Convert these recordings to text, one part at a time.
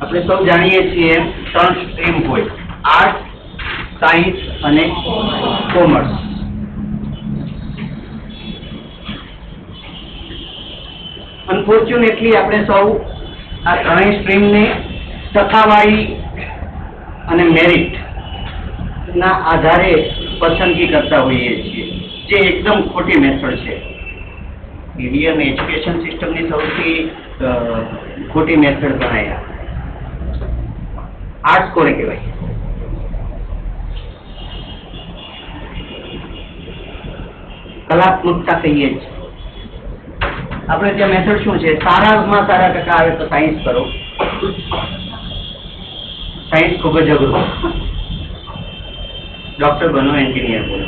આપણે સૌ જાણીએ છીએ 3 સ્ટ્રીમ હોય, આર્ટ, સાયન્સ અને કોમર્સ. અનફોર્ચ્યુનેટલી આપણે સૌ આ ત્રણેય સ્ટ્રીમને ટકાવારી અને મેરિટ ના આધારે પસંદગી કરતા હોઈએ છીએ, જે એકદમ ખોટી મેથડ છે. ઇન્ડિયન એજ્યુકેશન સિસ્ટમની સૌથી ખોટી મેથડ ગણાય. આર્ટ્સ કોને કહેવાય? કલાત્મકતા કહીએ છીએ આપણે. ત્યાં મેથડ શું છે? સારામાં સારા ટકા આવે તો સાયન્સ કરો. સાયન્સ ખૂબ જ અઘરું. ડોક્ટર બનો, એન્જિનિયર બનો.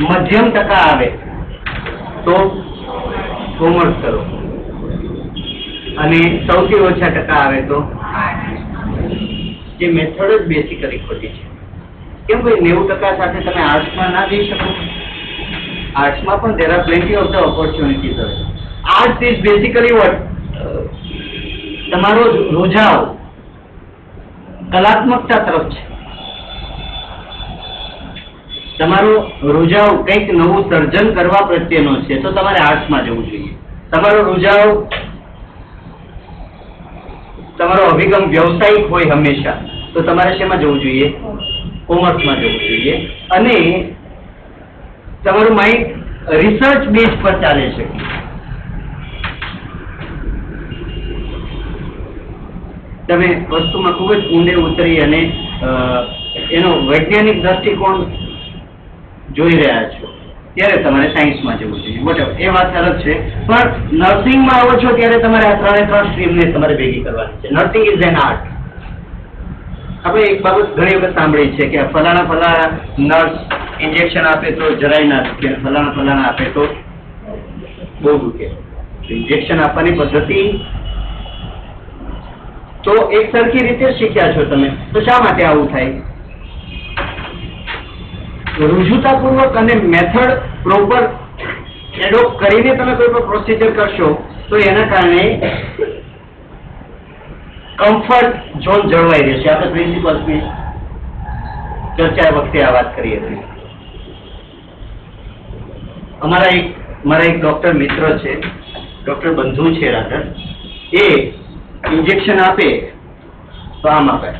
મધ્યમ ટકા આવે તો કોમર્સ કરો, અને સૌથી ઓછા ટકા આવે તો જે મેથડ જ બેસિકલી ખોટી છે. કેમ ભાઈ 90% સાથે તમે આર્ટ્સમાં ના જઈ શકો? આર્ટ્સમાં પણ there are plenty of the opportunities. Arts is basically what? તમારો રૂઝાવ કલાત્મકતા તરફ છે. તમારો રૂઝાવ કંઈક નવું સર્જન કરવા પ્રત્યેનો છે, તો તમારે આર્ટ્સમાં જવું જોઈએ. તમારો રૂઝાવ, તમારો અભિગમ વ્યવસાયિક હોય હંમેશા, તો તમારે શેમાં જવું જોઈએ? કોમર્સમાં જવું જોઈએ. અને તમારું માઇન્ડ રિસર્ચ બેઝ પર ચાલે છે. તમે વસ્તુમાં ખૂબ જ ઊંડે ઉતરી અને એનો વૈજ્ઞાનિક દ્રષ્ટિકોણ જોઈ રહ્યા છો, ત્યારે તમારે સાયન્સમાં જવું જોઈએ. વોટેવર, એ વાત અલગ છે. પણ નર્સિંગમાં આવો છો ત્યારે તમારે આ 3 સ્ટ્રીમને તમારે ભેગી કરવાની છે. Nursing is an art. આપણે એક બાબત ઘણી વખત સાંભળી છે કે ફલાણા નર્સ ઇન્જેક્શન આપે તો જરાય ના દુખે, ફલાણા આપે તો બહુ દુખે. ઇન્જેક્શન આપવાની પદ્ધતિ તો એક સરખી રીતે શીખ્યા છો તમે, તો શા માટે આવું થાય? રૂજુતાપૂર્વક અને મેથડ પ્રોપર એડોપ્ટ કરીને તમે કોઈ પણ પ્રોસિજર કરશો તો એના કારણે કમ્ફર્ટ ઝોન જળવાઈ રહેશે. આપણે પ્રિન્સિપલ્સની ચર્ચા વખતે આ વાત કરી હતી. મારા એક ડોક્ટર મિત્ર છે, ડોક્ટર બંધુ છે રાધર. એ ઇન્જેક્શન આપે તો આમ આપે.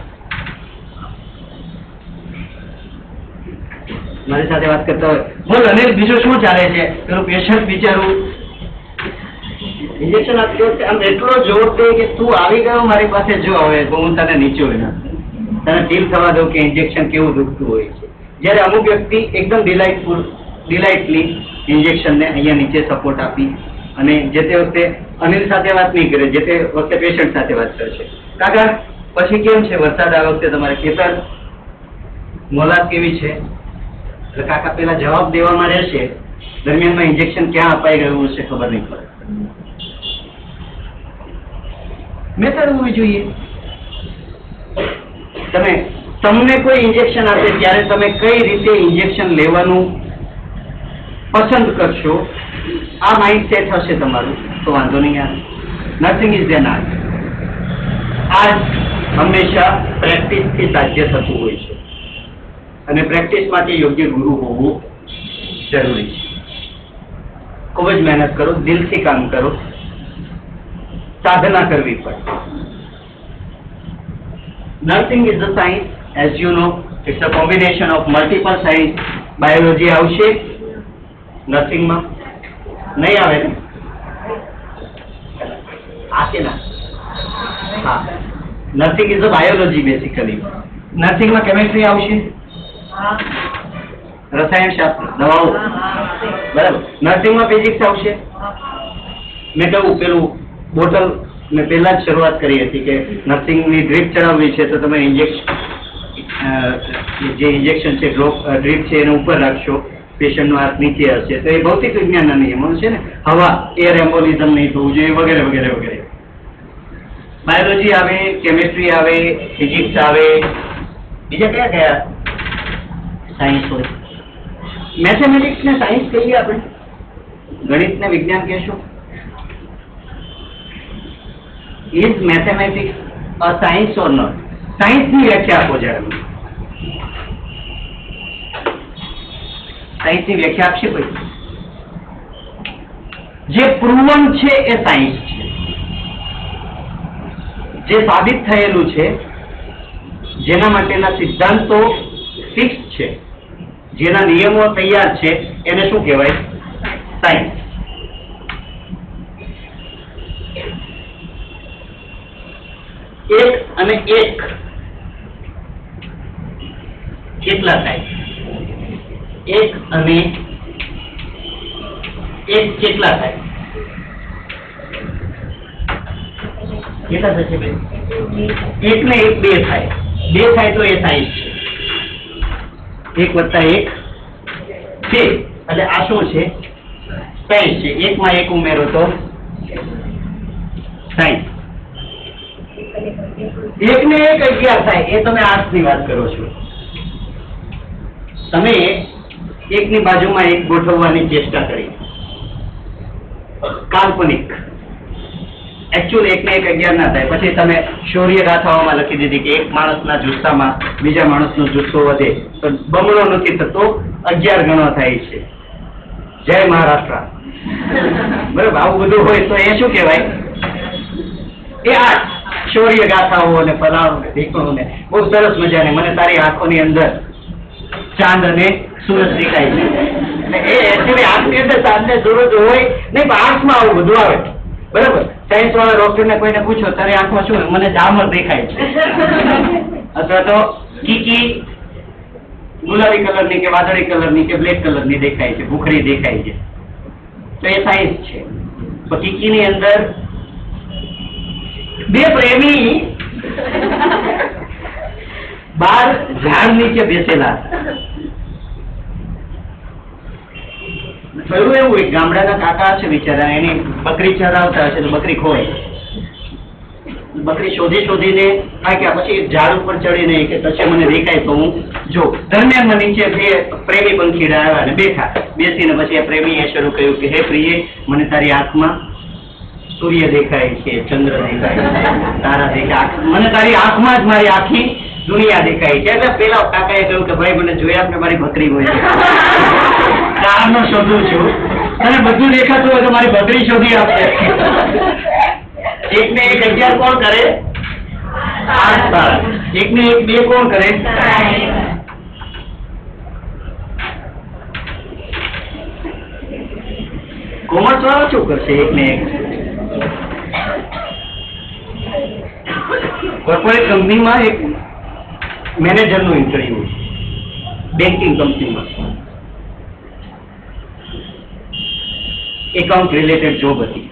મારી સાથે વાત કરતા હોય, બોલ અનિલ બીજું શું ચાલે છે? પેલું પેશન્ટ બિચારું ઇન્જેક્શન આપતી વખતે આમ એટલો જોર દે કે તું આવી ગયો મારી પાસે, જો હવે હું તને નીચો તને ફીલ થવા દઉં કે ઇન્જેક્શન કેવું દુખતું હોય છે. જ્યારે અમુક વ્યક્તિ એકદમ ડિલાઇટલી ઇન્જેક્શનને અહીંયા નીચે સપોર્ટ આપી અને જે તે વખતે અનિલ સાથે વાત નહીં કરે, જે તે વખતે પેશન્ટ સાથે વાત કરશે. કાકા પછી કેમ છે વરસાદ આ વખતે તમારે? ખેતર મોલાદ કેવી છે? એટલે કાકા પેલા જવાબ દેવામાં રહેશે, દરમિયાનમાં ઇન્જેક્શન ક્યાં અપાઈ ગયું હશે ખબર નહીં પડે. મેથડ હોવી જોઈએ. તમને કોઈ ઇન્જેક્શન આપે ત્યારે તમે કઈ રીતે ઇન્જેક્શન લેવાનું પસંદ કરશો, આ માઇન્ડસેટ હશે તમારું, તો વાંધો નહીં આવે. Nursing is an art. Art હંમેશા પ્રેક્ટિસથી સાધ્ય થતું હોય છે, અને પ્રેક્ટિસ માટે યોગ્ય ગુરુ હોવું જરૂરી છે. ખૂબ જ મહેનત કરો, દિલથી કામ કરો, સાધના કરવી પડે. Nursing is a science, as you know, it's a combination of multiple science. Biology આવશે નર્સિંગમાં? નહીં આવે ને? આશે ના? હા, nursing is a biology basically. નર્સિંગમાં કેમેસ્ટ્રી આવશે, રસાયણ શાસ્ત્ર, દવાઓ, બરાબર. નર્સિંગમાં ફિઝિક્સ આવશે. મેં કહ્યું પેલું બોટલ મેં પહેલા જ શરૂઆત કરી હતી કે નર્સિંગની ડ્રીપ ચડાવવી છે તો તમે જે ઇન્જેક્શન છે, ડ્રીપ છે, એને ઉપર રાખશો, પેશન્ટનો હાથ નીચે હશે, તો એ ભૌતિક વિજ્ઞાનના નિયમો છે ને. હવા, એર એમ્બોલિઝમ નહીં થવું જોઈએ, વગેરે વગેરે વગેરે. બાયોલોજી આવે, કેમેસ્ટ્રી આવે, ફિઝિક્સ આવે, બીજા કયા કયા સાયન્સ હોય? મેથેમેટિક્સ ને સાયન્સ કહીએ આપણે, ગણિત ને વિજ્ઞાન કહેશું. Is mathematics a science or not? સાયન્સની વ્યાખ્યા આપો જરા. સાયન્સની વ્યાખ્યા આપશે કોઈ? જે પ્રૂવન છે એ સાયન્સ છે. જે સાબિત થયેલું છે, જેના માટેના સિદ્ધાંતો ફિક્સ છે, જેના નિયમો તૈયાર છે, એને શું કહેવાય? સાયન્સ. એક અને એક કેટલા થાય? એક અને એક કેટલા થાય? કેટલા થશે બેન? એક ને એક બે થાય. બે થાય તો એ સાયન્સ છે. એક વત્તા એક બે, એટલે આ શું છે? સાયન્સ છે. એકમાં એક ઉમેરો તો સાયન્સ. એક ને એક 11 થાય, એ તમે આર્ટ્સ ની વાત કરો છો. તમે એકની બાજુમાં એક ગોઠવવાની ચેષ્ટા કરી, કાલ્પનિક. એકચ્યુઅલ એક ને એક 11 ના થાય. પછી તમે શૌર્ય ગાથાઓમાં લખી દીધી કે એક માણસના જુસ્સામાં બીજા માણસનો જુસ્સો વધે તો બમણો નથી થતો, 11 ગણો થાય છે. જય મહારાષ્ટ્ર. બરાબર, આવું બધું હોય તો એ શું કહેવાય? એ આર્ટ. શૌર્ય ગાથાઓ અને ફલાણું ને ઢીકણું ને બહુ સરસ મજાને. મને તારી આંખોની અંદર ચાંદ અને સૂરજ દેખાય છે. એટલે એ એકચ્યુઅલી આંખની અંદર ચાંદ ને સૂરજ હોય નહીં, પણ આંખમાં આવું બધું આવે. બરાબર. સાયન્સ વાળા ડોક્ટરને કોઈને પૂછો તારી આંખમાં શું? મને ઝામર દેખાય છે. અથવા તો કીકી ગુલાબી કલરની કે વાદળી કલરની કે બ્લેક કલરની દેખાય છે, ભૂખરી દેખાય છે. તો એ સાયન્સ છે. તો કીકીની અંદર બે પ્રેમી 12 ઝાડ નીચે બેસેલા હતા. થયું એવું, એક ગામડાના કાકા છે બિચારા, એની બકરી ચરાવતા હશે તો બકરી ખોવાઈ. બકરી શોધીને થાક્યા, પછી એક ઝાડ ઉપર ચડીને કે પછી મને દેખાય તો હું જો. દરમિયાનમાં નીચે બે પ્રેમી પંખીડા આવ્યા અને બેઠા. બેસીને પછી આ પ્રેમીએ શરૂ કર્યું કે હે પ્રિય, મને તારી આંખમાં સૂર્ય દેખાય છે, ચંદ્ર દેખાય છે, તારા દેખાય, મને તારી આંખમાં જ મારી આખી દુનિયા દેખાય છે. એટલે પેલા કાકાએ કહ્યું કે ભાઈ મને જોયા આપણે મારી બકરી હોય છે, કારનો શોધું છું, અને બધું દેખાતું હોય તો મારી બકરી શોધી આપશે. એક ને એક 11 કોણ કરે? એક ને એક બે કોણ કરે? કોમર્સ વાળો શું કરશે? એક ને એક કોર્પોરેટ કંપનીમાં એક મેનેજરનું ઇન્ટરવ્યુ, બેન્કિંગ કંપનીમાં એકાઉન્ટ રિલેટેડ જોબ હતી.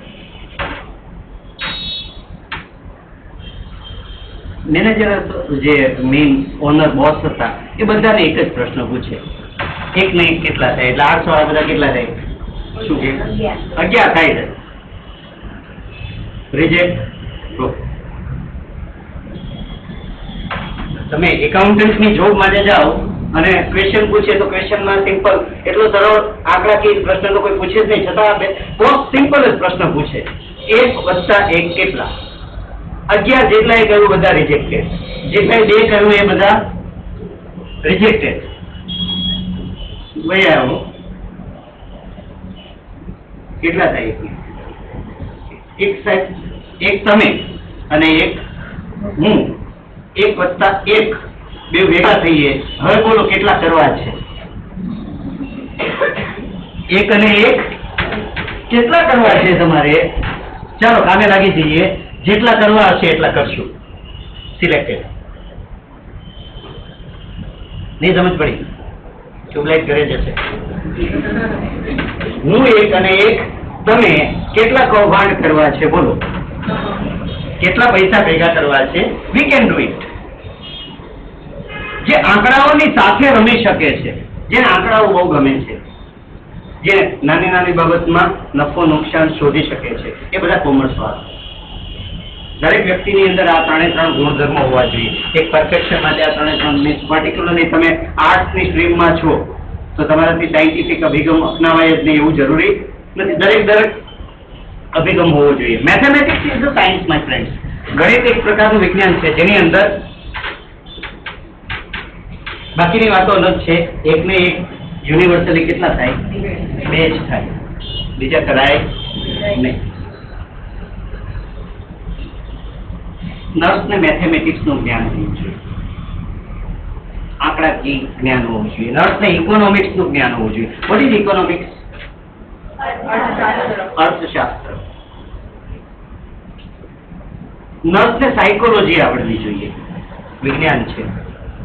મેનેજર જે મેઇન ઓનર બોસ હતા એ બધાને એક જ પ્રશ્ન પૂછે, એક ને એક કેટલા થાય? એટલે 800 વાળા બધા કેટલા થાય? શું કે 11 થાય છે. રિજેક્ટ. તમે એકાઉન્ટન્ટની જોબ માટે જાઓ અને ક્વેશ્ચન પૂછે તો ક્વેશ્ચનમાં સિમ્પલ, એટલો સરળ આંકડાકીય પ્રશ્ન તો કોઈ પૂછે જ નહીં, છતાં બહુ સિમ્પલ જ પ્રશ્ન પૂછે, 1 + 1 કેટલા? 11 જેટલા એ કહ્યું બધા રિજેક્ટેડ, જેટલા 2 કહ્યું એ બધા રિજેક્ટેડ. ભાઈ આવો કેટલા થાય? એક સાહેબ, એક તમે અને એક હું, 1 + 1 બે ભેગા થઈએ. હવે બોલો કેટલા કરવા છે? 1 અને 1 કેટલા કરવા છે તમારે? ચાલો કામે લાગી જઈએ, જેટલા કરવા હશે એટલા કરશું. સિલેક્ટેડ. નહીં સમજ પડી? ટ્યુબલાઇટ ઘરે જશે. હું 1 અને 1 તમે કેટલા કૌભાંડ કરવા છે? બોલો કેટલા પૈસા ભેગા કરવા છે? We can do it. જે આંકડાઓની સાથે રમી શકે છે, જેને આંકડાઓ બહુ ગમે છે, જે નાની નાની બાબતમાં નફો નુકસાન શોધી શકે છે, એ બધા કોમર્સ વાળા. દરેક વ્યક્તિની અંદર આ 3 ગુણધર્મો હોવા જોઈએ. એક પરફેક્શન માટે આ 3 પર્ટિક્યુલરલી તમે આર્ટ્સની સ્ટ્રીમમાં છો તો તમારાથી સાયન્ટિફિક અભિગમ અપનાવાય જ નહીં એવું જરૂરી નથી. દરેક અભિગમ હોવો જોઈએ. Mathematics is the science my friends. ગણિત એક પ્રકારનું વિજ્ઞાન છે જેની અંદર બાકીની વાતો અલગ છે. એકને એક યુનિવર્સલી કેટલા થાય? 2 જ થાય, બીજા કરાય નહીં. નર્સને મેથેમેટિક્સનું જ્ઞાન હોવું જોઈએ, આંકડાકીય જ્ઞાન હોવું જોઈએ. નર્સને ઇકોનોમિક્સનું જ્ઞાન હોવું જોઈએ. What is economics? અર્થશાસ્ત્ર. નર્સને સાયકોલોજી આવડવી જોઈએ, વિજ્ઞાન છે,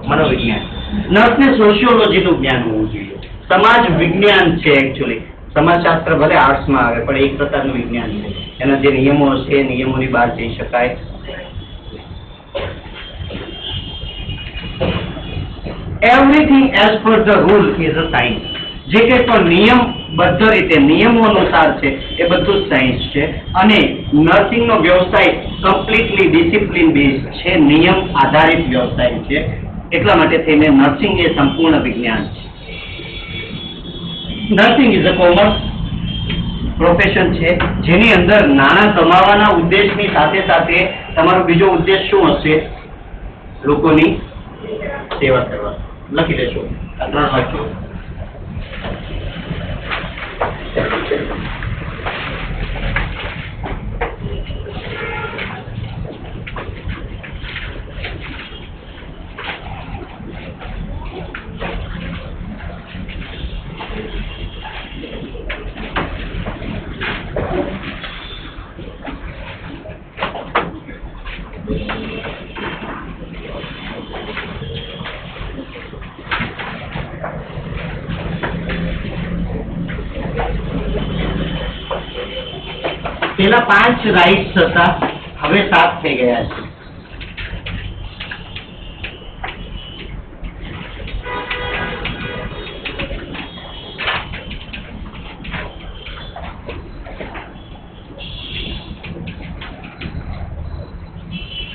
મનોવિજ્ઞાન. નર્સને સોશિયોલોજીનું જ્ઞાન હોવું જોઈએ, સમાજ વિજ્ઞાન છે. એકચ્યુઅલી સમાજશાસ્ત્ર ભલે આર્ટ્સમાં આવે પણ એક પ્રકારનું વિજ્ઞાન છે. એના જે નિયમો છે નિયમોની બહાર જઈ શકાય. Everything as per the rule is a science. જે કંઈ પણ નિયમબદ્ધ રીતે નિયમો અનુસાર છે એ બધું જ સાયન્સ છે. અને નર્સિંગનો વ્યવસાય કમ્પ્લીટલી ડિસિપ્લિન બેઝ છે, નિયમ આધારિત વ્યવસાય છે. એટલા માટે થઈને નર્સિંગ એ સંપૂર્ણ વિજ્ઞાન છે. Nursing is a commerce profession છે જેની અંદર નાણાં કમાવાના ઉદ્દેશની સાથે સાથે તમારો બીજો ઉદ્દેશ શું હશે? લોકોની સેવા કરવા. લખી લેશો આ 3 વાક્યો. પેલા 5 રાઇટ્સ હતા, હવે 7 થઈ ગયા છે.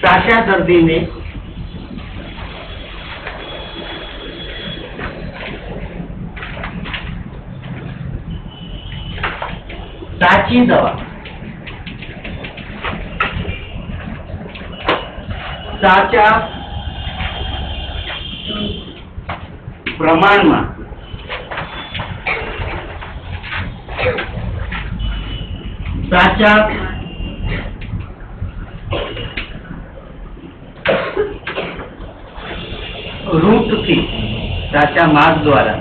સાચા દર્દીને સાચી દવા, સાચા પ્રમાણમાં સાચા રૂટથી, સાચા માર્ગ દ્વારા,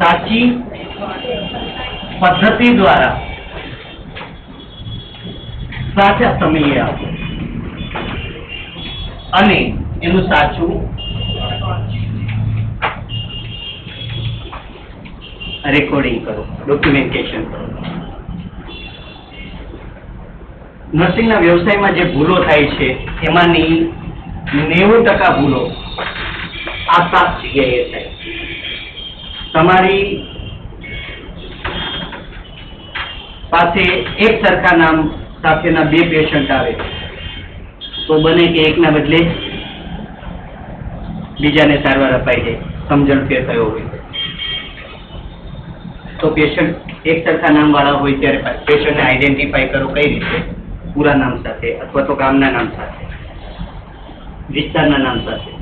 સાચી પદ્ધતિ દ્વારા, સાચા સમયે આપો અને એનું સાચું રેકોર્ડિંગ કરો, ડોક્યુમેન્ટેશન કરો. નર્સિંગના વ્યવસાયમાં જે ભૂલો થાય છે એમાંની 90% ભૂલો આ 7 જગ્યાએ થાય. તમારી પાસે એક સરખા નામ સાથેના 2 પેશન્ટ આવે તો બને કે એકના બદલે બીજાને સારવાર અપાઈ જાય, સમજણ ફેર થયો હોય તો. પેશન્ટ એક સરખા નામ વાળા હોય ત્યારે પેશન્ટને આઈડેન્ટિફાઈ કરો કઈ રીતે? પૂરા નામ સાથે અથવા તો ગામના નામ સાથે, વિસ્તારના નામ સાથે.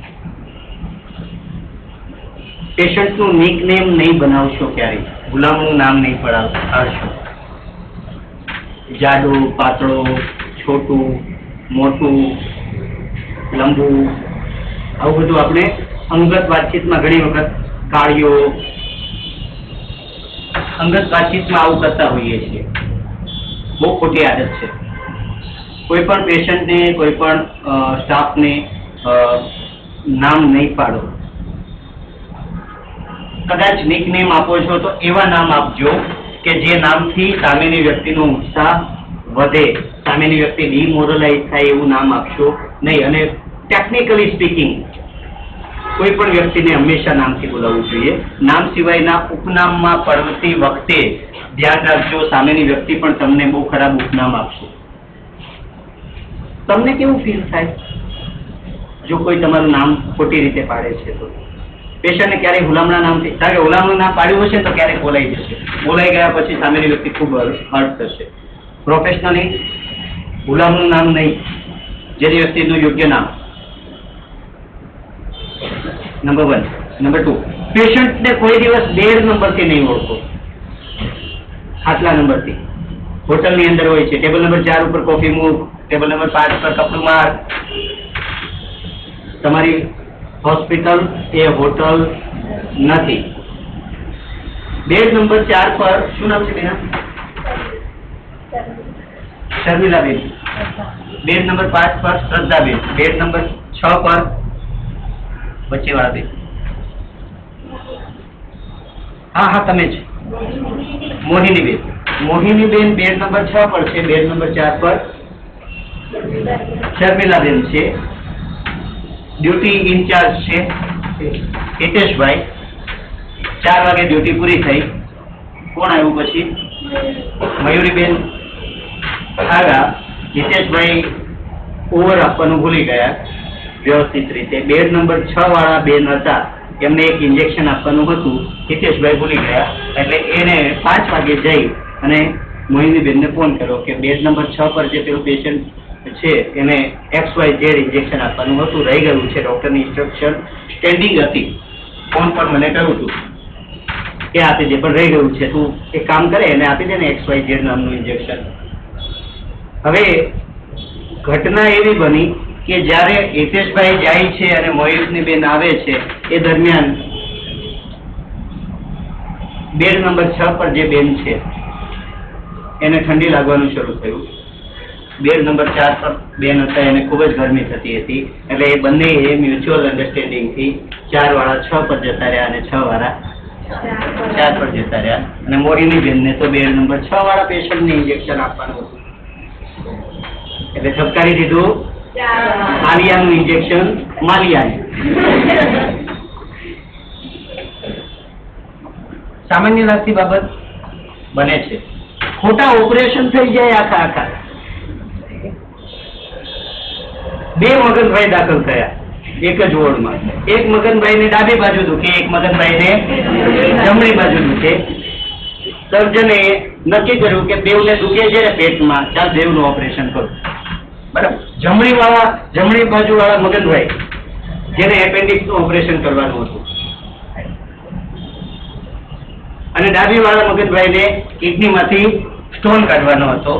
પેશન્ટનું નિકનેમ નહીં બનાવશો ક્યારેય, ગુલામનું નામ નહીં પાડશો. જાડો, પાતળો, છોટું, મોટું, લંબુ, આવું બધું આપણે અંગત વાતચીતમાં ઘણી વખત કાળીઓ અંગત વાતચીતમાં આવું કરતા હોઈએ છીએ. બહુ ખોટી આદત છે. કોઈ પણ પેશન્ટને, કોઈ પણ સ્ટાફને નામ નહીં પાડો. કદાચ નિકનેમ આપો છો તો એવા નામ આપજો કે જે નામથી સામેની વ્યક્તિનો ઉત્સાહ વધે, સામેની વ્યક્તિ ડિમોરલાઇઝ થાય એવું નામ આપશો નહીં. અને ટેકનિકલી સ્પીકિંગ કોઈ પણ વ્યક્તિને હંમેશા નામથી બોલાવવું જોઈએ. નામ સિવાયના ઉપનામમાં પડતી વખતે ધ્યાન રાખજો, સામેની વ્યક્તિ પણ તમને બહુ ખરાબ ઉપનામ આપશે. તમને કેવું ફીલ થાય જો કોઈ તમારું નામ ખોટી રીતે પાડે છે? તો પેશન્ટને ક્યારેય હુલામણા નામથી, કારણ કે હુલામણું નામ પાડ્યું હશે તો ક્યારેક બોલાઈ જશે. બોલાઈ ગયા પછી સામેની વ્યક્તિ ખૂબ હર્ટ થશે. પ્રોફેશનલી ગુલામનું નામ નહીં, જે વ્યક્તિનું યોગ્ય નામ. નંબર 1. નંબર 2, પેશન્ટને કોઈ દિવસ બેડ નંબરથી નહીં ઓળખો, ખાટલા નંબરથી. હોટલની અંદર હોય છે, ટેબલ નંબર 4 ઉપર કોફી મૂક, ટેબલ નંબર 5 પર કપડું માર. તમારી હોસ્પિટલ એ હોટલ નથી. બેડ નંબર 4 પર શું નામ છે બેના? શર્મિલાબેન. બેડ નંબર 5 પર શ્રદ્ધાબેન. બેડ નંબર 6 પર વચ્ચેવાળા બેન. હા તમે જ મોહિનીબેન. મોહિનીબેન બેડ નંબર 6 પર છે. બેડ નંબર 4 પર શર્મિલાબેન છે. ડ્યુટી ઇન્ચાર્જ છે હિતેશભાઈ. 4 વાગે ડ્યુટી પૂરી થઈ. કોણ આવ્યું પછી? મયુરીબેન આવ્યા. હિતેશભાઈ ઓવર આપવાનું ભૂલી ગયા વ્યવસ્થિત રીતે. બેડ નંબર 6 વાળા બેન હતા, એમને એક ઇન્જેક્શન આપવાનું હતું, હિતેશભાઈ ભૂલી ગયા. એટલે એને 5 વાગે જઈ અને મોહિનીબેનને ફોન કર્યો કે બેડ નંબર 6 પર જે પેલું પેશન્ટ છે એને XYZ ઇન્જેક્શન આપવાનું હતું, રહી ગયું છે. ડોક્ટરની ઇન્સ્ટ્રક્શન સ્ટેન્ડિંગ હતી. ફોન પર મને કહ્યું હતું કે આપી દે, પણ રહી ગયું છે, તું એક કામ કરે એને આપી દે ને XYZ નામનું ઇન્જેક્શન. હવે ઘટના એવી બની કે જ્યારે હિતેશભાઈ જાય છે અને મોહિનીબેન આવે છે, એ દરમિયાન બેડ નંબર 6 પર જે બેન છે એને ઠંડી લાગવાનું શરૂ થયું. બેડ નંબર 4 પર બેન હતા, એને ખૂબ જ ગરમી થતી હતી. એટલે એ બંને મ્યુચ્યુઅલ અન્ડરસ્ટેન્ડિંગથી 4 વાળા 6 પર જતા રહ્યા અને 6 વાળા 4 પર જતા રહ્યા. અને મોહિનીબેનને તો બેડ નંબર 6 વાળા પેશન્ટને ઇન્જેક્શન આપવાનું હતું, એટલે ઠપકારી દીધું આલિયાનું ઇન્જેક્શન માલિયાને. સામાન્ય લાગતી બાબત બને છે. ખોટા ઓપરેશન થઈ જાય આખા. 2 મગનભાઈ દાખલ થયા એક જ વોર્ડમાં. એક મગનભાઈને ડાબી બાજુ દુખે, એક મગનભાઈને જમણી બાજુ દુખે. સર્જને નક્કી કર્યું કે બેવને દુખે છે પેટમાં, ચાલ બેવનું ઓપરેશન કરું. બરાબર. જમણી બાજુ વાળા મગનભાઈ જેને એપેન્ડિક્સનું ઓપરેશન કરવાનું હતું, અને ડાબી વાળા મગનભાઈને કિડનીમાંથી સ્ટોન કાઢવાનો હતો.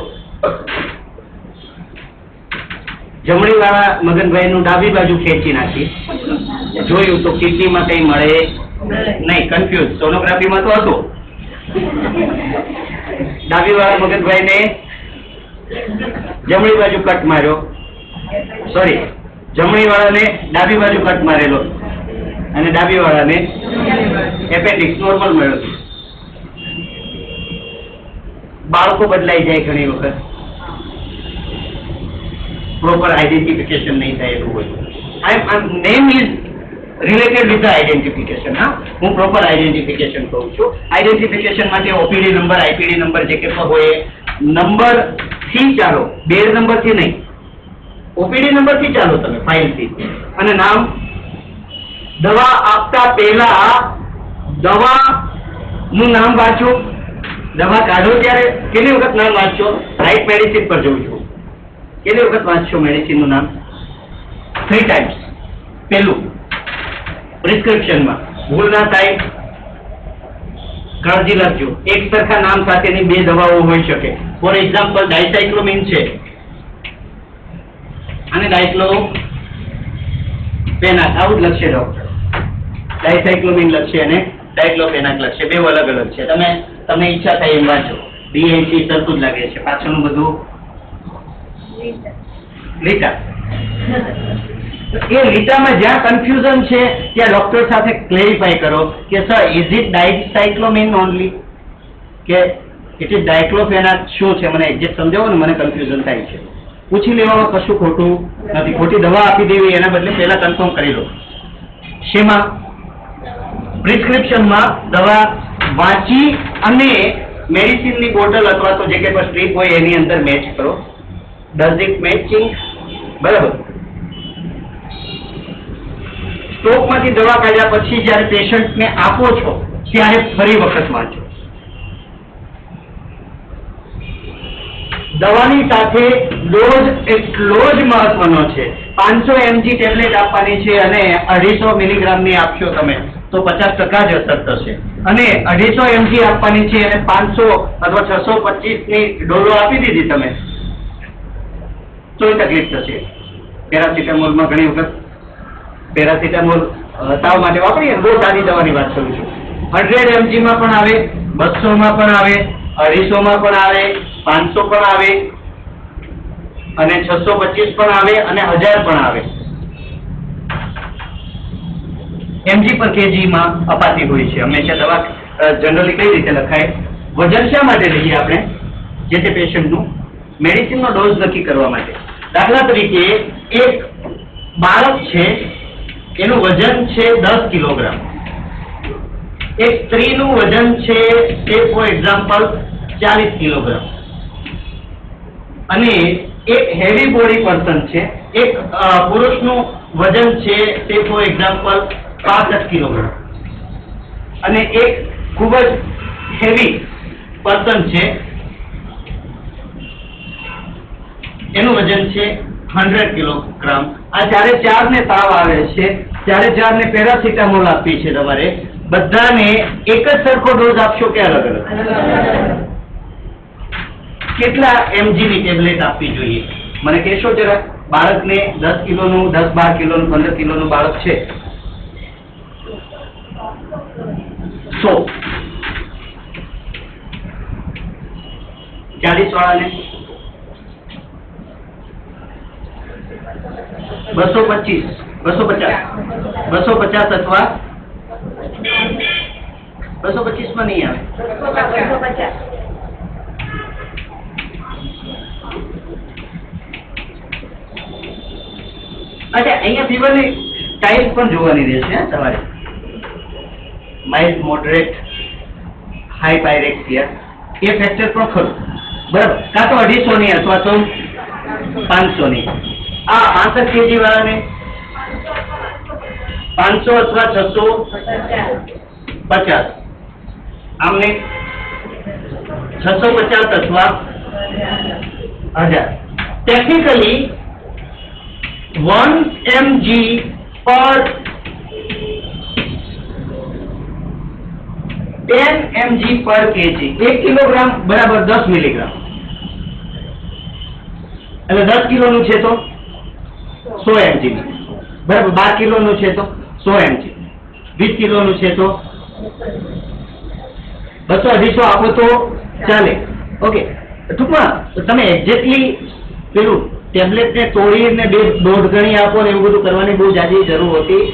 જમણી વાળા મગનભાઈનું ડાબી બાજુ ખેંચી નાખી. જોયું તો કિડનીમાં કઈ મળે નહીં, કન્ફ્યુઝ. સોનોગ્રાફીમાં તો હતો. ડાબી વાળા મગનભાઈને જમણી બાજુ કટ માર્યો, સોરી, જમણી વાળાને ડાબી બાજુ કટ મારેલો અને ડાબી વાળાને એપેન્ડિક્સ નોર્મલ મળ્યો. બાળકો બદલાઈ જાય ઘણી વખત, પ્રોપર આઈડેન્ટિફિકેશન નહીં થાય એવું હોય. Name is related with the identification. હા, હું પ્રોપર આઈડેન્ટિફિકેશન કહું છું. આઈડેન્ટિફિકેશન માટે ઓપીડી નંબર, આઈપીડી નંબર જે કેટલો હોય નંબર થી ચાલો, બેડ નંબર થી નહીં, ઓપીડી નંબર થી ચાલો તમે, ફાઇલ થી. અને નામ, દવા આપતા પહેલા દવા નું નામ વાંચો. દવા કાઢો ત્યારે કેટલી વખત નામ વાંચો? રાઈટ મેડિસિન પર જઉં છું, કેટલી વખત વાંચશો મેડિસિન નું નામ? 3 times. પેલું પ્રિસ્ક્રિપ્શનમાં ભૂલ ના થાય, કાળજી રાખજો. એક સરખા નામ સાથેની 2 દવાઓ હોઈ શકે. ફોર એક્ઝામ્પલ, ડાયસાઇક્લોમિન છે અને ડાયક્લોફેનાક, આવું જ લખશે ડોક્ટર. ડાયસાઇક્લોમિન લખશે અને ડાયક્લોફેનાક લખશે, 2 અલગ અલગ છે. તમને ઈચ્છા થાય એમ વાંચો. DNC સરખું જ લાગે છે, પાછળનું બધું લીટા. એ લીટામાં જ્યાં કન્ફ્યુઝન છે ત્યાં ડોક્ટર સાથે ક્લેરિફાય કરો કે સર, ઇઝ ઇટ ડાયસાઇક્લોમિન ઓનલી કે ઇટ ઇઝ ડાયક્લોફેનાક? શું છે મને એક્ઝેક્ટ સમજાવો ને, મને કન્ફ્યુઝન થાય છે. પૂછી લેવામાં કશું ખોટું નથી. ખોટી દવા આપી દેવી એના બદલે પહેલા કન્ફર્મ કરી લો. શેમાં? પ્રિસ્ક્રિપ્શનમાં દવા વાંચી અને મેડિસિનની બોટલ અથવા તો જે કંઈ પણ સ્ટ્રીપ હોય એની અંદર મેચ કરો. Does it matching? બરાબર. સ્ટોકમાંથી દવા કાઢ્યા પછી જ્યારે પેશન્ટને આપો છો ત્યારે ફરી વખત વાંચો. દવાની સાથે ડોઝ એટલો જ મહત્વનો છે. 500 mg ટેબ્લેટ આપવાની છે અને 250 મિલીગ્રામની આપશો તમે તો 50% જ અસર થશે. અને 250 mg આપવાની છે અને 500 અથવા 625 ની ડોલો આપી દીધી તમે તોય તકલીફ થશે. પેરાસિટામોલમાં ઘણી વખત પેરાસિટામોલ તાવ માટે વાપરીએ બહુ સારી દવાની વાત કરું છું. 100 mg માં પણ આવે, 200 માં પણ આવે, 250 માં પણ આવે, 500 પણ આવે અને 625 પણ આવે અને 1000 પણ આવે. mg પર kg માં અપાતી હોય છે. હંમેશા દવા જનરલી કઈ રીતે લખાય? વજન શા માટે લઈએ આપણે? જે તે પેશન્ટનું મેડિસિનનો ડોઝ નક્કી કરવા માટે. દાખલા તરીકે એક બાળક છે એનું વજન છે 10 કિલોગ્રામ. એક સ્ત્રીનું વજન છે ફોર એક્ઝામ્પલ 40 કિલોગ્રામ અને એક હેવી બોડી પર્સન છે, એક પુરુષનું વજન છે ફોર એક્ઝામ્પલ 65 કિલોગ્રામ અને એક ખૂબ જ હેવી પર્સન છે એનું વજન છે 100 કિલોગ્રામ. આ ચારે ને તાવ આવે છે, ચારે ને પેરાસિટામોલ આપવી છે તમારે. બધાને એક જ સરખો ડોઝ આપશો કે અલગ અલગ? કેટલા mg ની ટેબ્લેટ આપવી જોઈએ મને કહેશો જરા? બાળકને 10 કિલોનું, 10-12 કિલોનું, 15 કિલોનું બાળક છે 100. 40 વાળાને 225, 250 અથવા 225 માં નહીં આવે. અચ્છા, અહીંયા ફીવરની ટાઈપ પણ જોવાની રહેશે તમારે. માઇલ્ડ, મોડરેટ, હાઈ પાયરેક્સિયા એ ફેક્ટર પણ ખરું, બરાબર? કાં તો 250 ની અથવા તો 500 ની. આ 65 kg વાળાને 500 અથવા 650, આમને 650 અથવા 1000. ટેકનિકલી 1 mg પર 10 mg પર kg. 1 કિલોગ્રામ બરાબર 10 મિલીગ્રામ. એટલે 10 કિલોનું છે તો 100 mg બરાબર. 12 કિલોનું છે તો 100 mg. 20 કિલોનું છે તો 200-250 આપો તો ચાલે. ઓકે, ટૂંકમાં તમે એક્ઝેક્ટલી પેલું ટેબ્લેટ ને તોડીને 1.5 ગણી આપો ને એવું બધું કરવાની બહુ જાજી જરૂર હોતી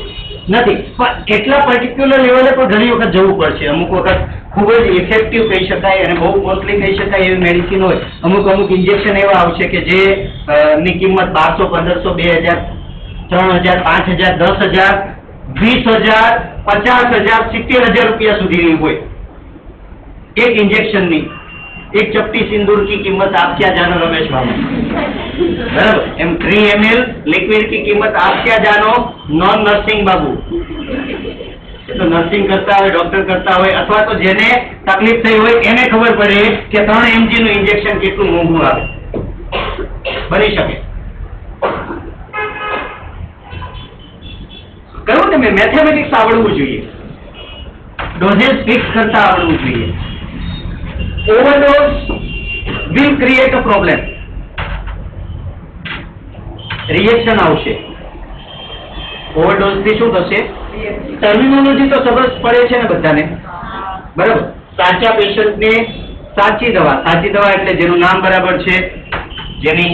નથી. પણ કેટલા પર્ટિક્યુલર લેવલે પણ ઘણી વખત જવું પડશે. અમુક વખત ખૂબ જ ઇફેક્ટિવ કહી શકાય અને બહુ કોસ્ટલી કહી શકાય એવી મેડિસિન હોય. અમુક ઇન્જેક્શન એવા આવશે કે જે ની કિંમત 1200, 1500, 2000, 3000, 5000, 10,000, 20,000, 50,000, 70,000 રૂપિયા સુધીની હોય એક इंजेक्शनની. एक चपटी सिंदूर की कीमत आप क्या जानो रमेश बाबू, बराबर? 3 ml लिक्विड की कीमत आप क्या जानो नॉन नर्सिंग बाबू. तो नर्सिंग करता हो, डॉक्टर करता हो अथवा तो जेने तकलीफ थई होय एने खबर पड़े कि 3 mg નું इंजेक्शन કેટલું મોંઘું આવે. બની શકે. કહ્યું ને મેં, મેથેમેટિક્સ આવડવું જોઈએ, ડોઝેસ ફિક્સ કરતા આવડવું જોઈએ. Overdose will create a problem. Reaction આવશે. ઓવરડોઝ થી શું થશે? ટર્મિનોલોજી તો સમજ પડે છે ને બધાને, બરાબર? સાચા પેશન્ટને સાચી દવા એટલે જેનું નામ બરાબર છે, જેની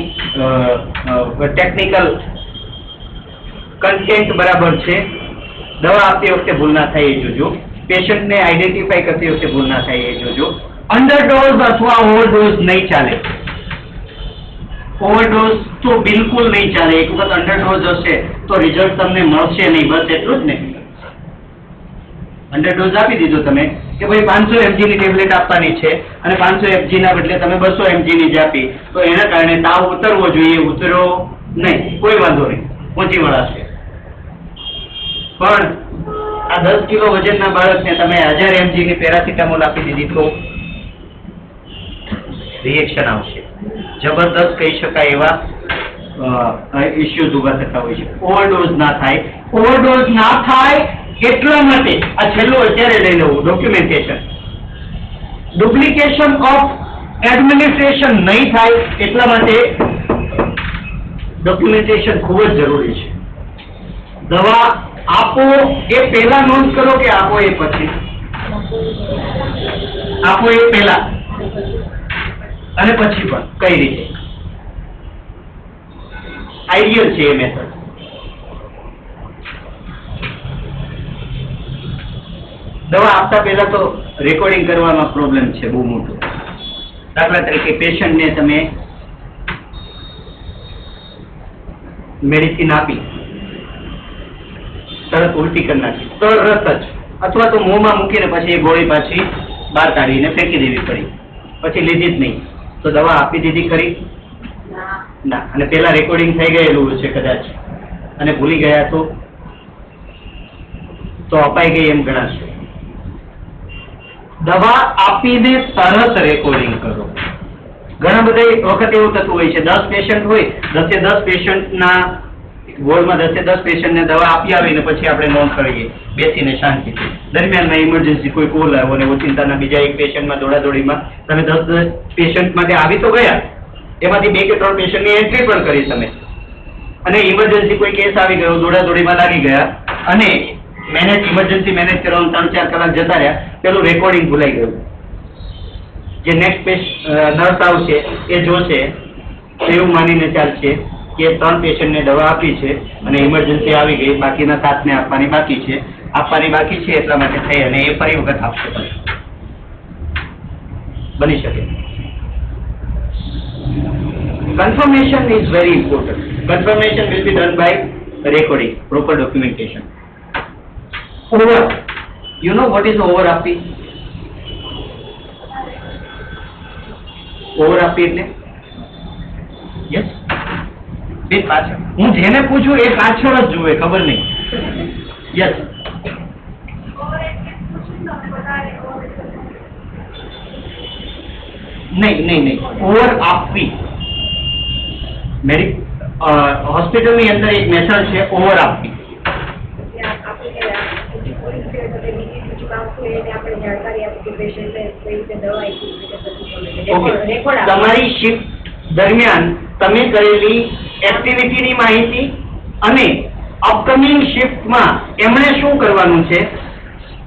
ટેકનિકલ કન્ટેન્ટ બરાબર છે, દવા આપતી વખતે ભૂલ ના થાય એ જોજો. પેશન્ટને આઈડેન્ટિફાઈ કરતી વખતે ભૂલ ના થાય એ જોજો. અંડરડોઝ અથવા ઓવરડોઝ નહીં ચાલે. ઓવરડોઝ તો બિલકુલ નહીં ચાલે. એક વખત અંડરડોઝ હશે તો રિઝલ્ટ તમને મળશે નહીં, બસ એટલું જ ને. અંડરડોઝ આપી દીધો તમે કે ભાઈ 500 mg ની ટેબ્લેટ આપવાની છે અને 500 mg ના બદલે તમે 200 mg ની જ આપી, તો એના કારણે તાવ ઉતરવો જોઈએ, ઉતરો નહીં, કોઈ વાંધો નહીં, પહોંચી વળાશે. પણ આ 10 કિલો વજનના બાળકને તમે 1000 mg ની પેરાસિટામોલ આપી દીધી તો રિએક્શન આવશે. જબરદસ્ત કહી શકાય એવા ઇસ્યુઝ ઉભા થતા હોય છે. ઓવરડોઝ ના થાય. ઓવરડોઝ ના થાય એટલા માટે આ છેલ્લું અત્યારે લઈ લેવું, ડોક્યુમેન્ટેશન. ડુપ્લિકેશન ઓફ એડમિનિસ્ટ્રેશન નહીં થાય એટલા માટે ડોક્યુમેન્ટેશન ખૂબ જ જરૂરી છે. દવા આપો એ પહેલા નોંધ કરો કે આપો એ પછી? આપો એ પહેલા અને પછી પણ કઈ રીતે? આઈડિયલ છે એ મેથડ. દવા આપતા પહેલા તો રેકોર્ડિંગ કરવામાં પ્રોબ્લેમ છે બહુ મોટો. દાખલા તરીકે પેશન્ટને તમે મેડિસિન આપી, તરત ઉલટી કરી નાખી, તરત જ, અથવા તો મોંમાં મૂકીને પછી એ ગોળી પાછી બહાર કાઢીને ફેંકી દેવી પડી, પછી લીધી જ નહીં, તો દવા આપી દીધી ખરી? ના. અને પેલા રેકોર્ડિંગ થઈ ગયેલું છે કદાચ અને ભૂલી ગયા તો અપાઈ ગઈ એમ ગણાશે. દવા આપીને તરત રેકોર્ડિંગ કરો. ઘણા બધા વખત એવું થતું હોય છે, 10 પેશન્ટ હોય, 10 પેશન્ટના વોર્ડમાં 10 પેશન્ટને દવા આપી આવીને પછી આપણે નોંધ કરીએ બેસીને શાંતિથી. દરમિયાનમાં ઇમરજન્સી કોઈ કોલ આવ્યો અને ઓચિંતાના બીજા એક પેશન્ટમાં દોડાદોડીમાં તમે 10 પેશન્ટ માટે આવી તો ગયા, એમાંથી 2 કે 3 પેશન્ટની એન્ટ્રી પણ કરી તમે, અને ઇમરજન્સી કોઈ કેસ આવી ગયો, દોડાદોડીમાં લાગી ગયા અને ઇમરજન્સી મેનેજ કરવામાં 3-4 કલાક જતા રહ્યા, પેલું રેકોર્ડિંગ ભૂલાઈ ગયું. જે નેક્સ્ટ નર્સ આવશે એ જોશે, એવું માનીને ચાલશે કે 3 પેશન્ટને દવા આપી છે અને ઇમરજન્સી આવી ગઈ, બાકીના 7ને આપવાની બાકી છે એટલા માટે થઈ અને એ ફરી વખત આપશે. બની શકે. Confirmation is very important. Confirmation will be done by recording, proper documentation. Over. You know what is over આપી? ઓવર આપી એટલે? યસ. બે પાછળ. હું જેને પૂછું એ પાછળ જ જુએ, ખબર નહીં. યસ. નહીં. ઓવર આપવી. હોસ્પિટલની અંદર એક મેથડ છે ઓવર આપવી. તમારી શિફ્ટ દરમિયાન તમે કરેલી એક્ટિવિટીની માહિતી અને અપકમિંગ શિફ્ટમાં એમણે શું કરવાનું છે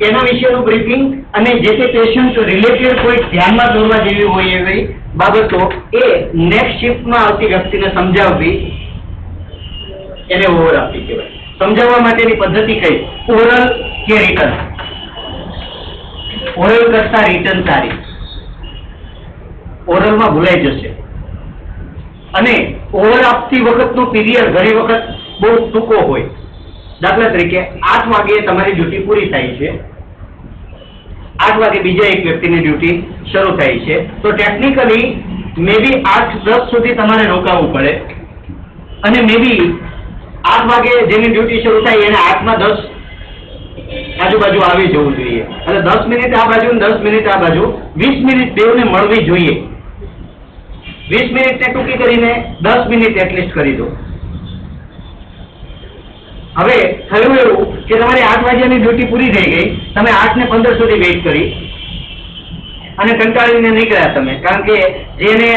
એના વિશેનું બ્રીફિંગ અને જે તે પેશન્ટ રિલેટેડ કોઈ ધ્યાનમાં દોરવા જેવી હોય એવી બાબતો એ નેક્સ્ટ શિફ્ટમાં આવતી વ્યક્તિને સમજાવવી, એને ઓવર આપવી કહેવાય. સમજાવવા માટેની પદ્ધતિ કઈ? ઓરલ કે રિટન? ઓરલ કરતા રિટન સારી. ઓરલમાં ભૂલાઈ જશે અને ઓવર આપતી વખતનો પીરિયડ ઘણી વખત બહુ ટૂંકો હોય. દાખલા તરીકે 8 વાગે તમારી ડ્યુટી પૂરી થાય છે, 8 વાગે બીજા એક વ્યક્તિની ડ્યુટી શરૂ થાય છે, તો ટેકનિકલી મે બી 8-10 સુધી તમારે રોકાવું પડે અને મે બી 8 વાગે જેની ડ્યુટી શરૂ થાય એને 8:10 આજુબાજુ આવી જવું જોઈએ અને 10 મિનિટ આ બાજુ 10 મિનિટ આ બાજુ, 20 મિનિટ બેવને મળવી જોઈએ. 20 મિનિટને ટૂંકી કરીને 10 મિનિટ એટલીસ્ટ કરી દો. હવે થયું એવું કે તમારી 8 વાગ્યાની ડ્યુટી પૂરી થઈ ગઈ, તમે 8:15 સુધી વેઇટ કરી અને કંટાળીને નીકળ્યા તમે, કારણ કે જેને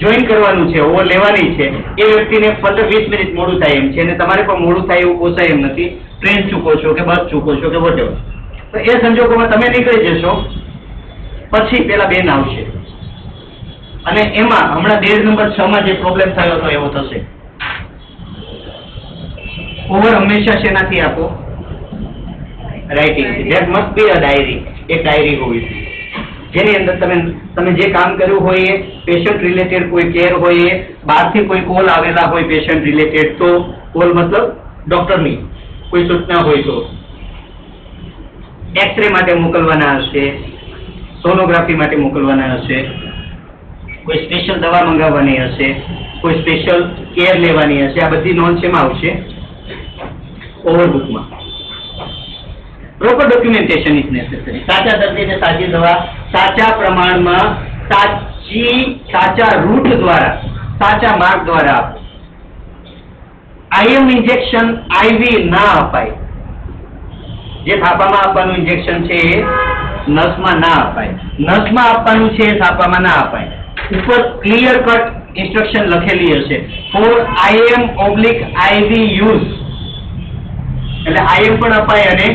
જોઈન કરવાનું છે, ઓવર લેવાની છે, એ વ્યક્તિને 15-20 મિનિટ મોડું થાય એમ છે અને તમારે પણ મોડું થાય એવું પોસાય એમ નથી. ટ્રેન ચૂકો છો કે બસ ચૂકો છો કે વોટેવર, તો એ સંજોગોમાં તમે નીકળી જશો. પછી પેલા બેન આવશે અને એમાં હમણાં બેડ નંબર 6માં જે પ્રોબ્લેમ થયો હતો એવો થશે. ઓવર હંમેશા શેનાથી આપો? Writing. That must be a diary. એક ડાયરી હોવી જોઈએ જેની અંદર તમે જે કામ કર્યું હોય એ, પેશન્ટ રિલેટેડ કોઈ કેર હોય એ, બહારથી કોઈ કોલ આવેલા હોય પેશન્ટ રિલેટેડ, તો કોલ મતલબ ડોક્ટરની કોઈ સૂચના હોય તો એક્સરે માટે મોકલવાના હશે, સોનોગ્રાફી માટે મોકલવાના હશે, કોઈ સ્પેશિયલ દવા મંગાવવાની હશે, કોઈ સ્પેશિયલ કેર લેવાની હશે. આ બધી નોંધ શેમાં આવશે? ઓવરબુકમાં. Proper documentation is necessary. સાચા દર્દીને સાચી દવા સાચા પ્રમાણમાં સાચા રૂટ દ્વારા, સાચા માર્ગ દ્વારા આપો. આઈએમ ઇન્જેક્શન આઈવી ના અપાય. જે થાપામાં આપવાનું ઇન્જેક્શન છે એ નસમાં ના અપાય. નસમાં આપવાનું છે એ થાપામાં ના અપાય. ઉપર ક્લિયર કટ ઇન્સ્ટ્રક્શન લખેલી હશે, for IM oblique IV use. એટલે આઈએમ પણ અપાય અને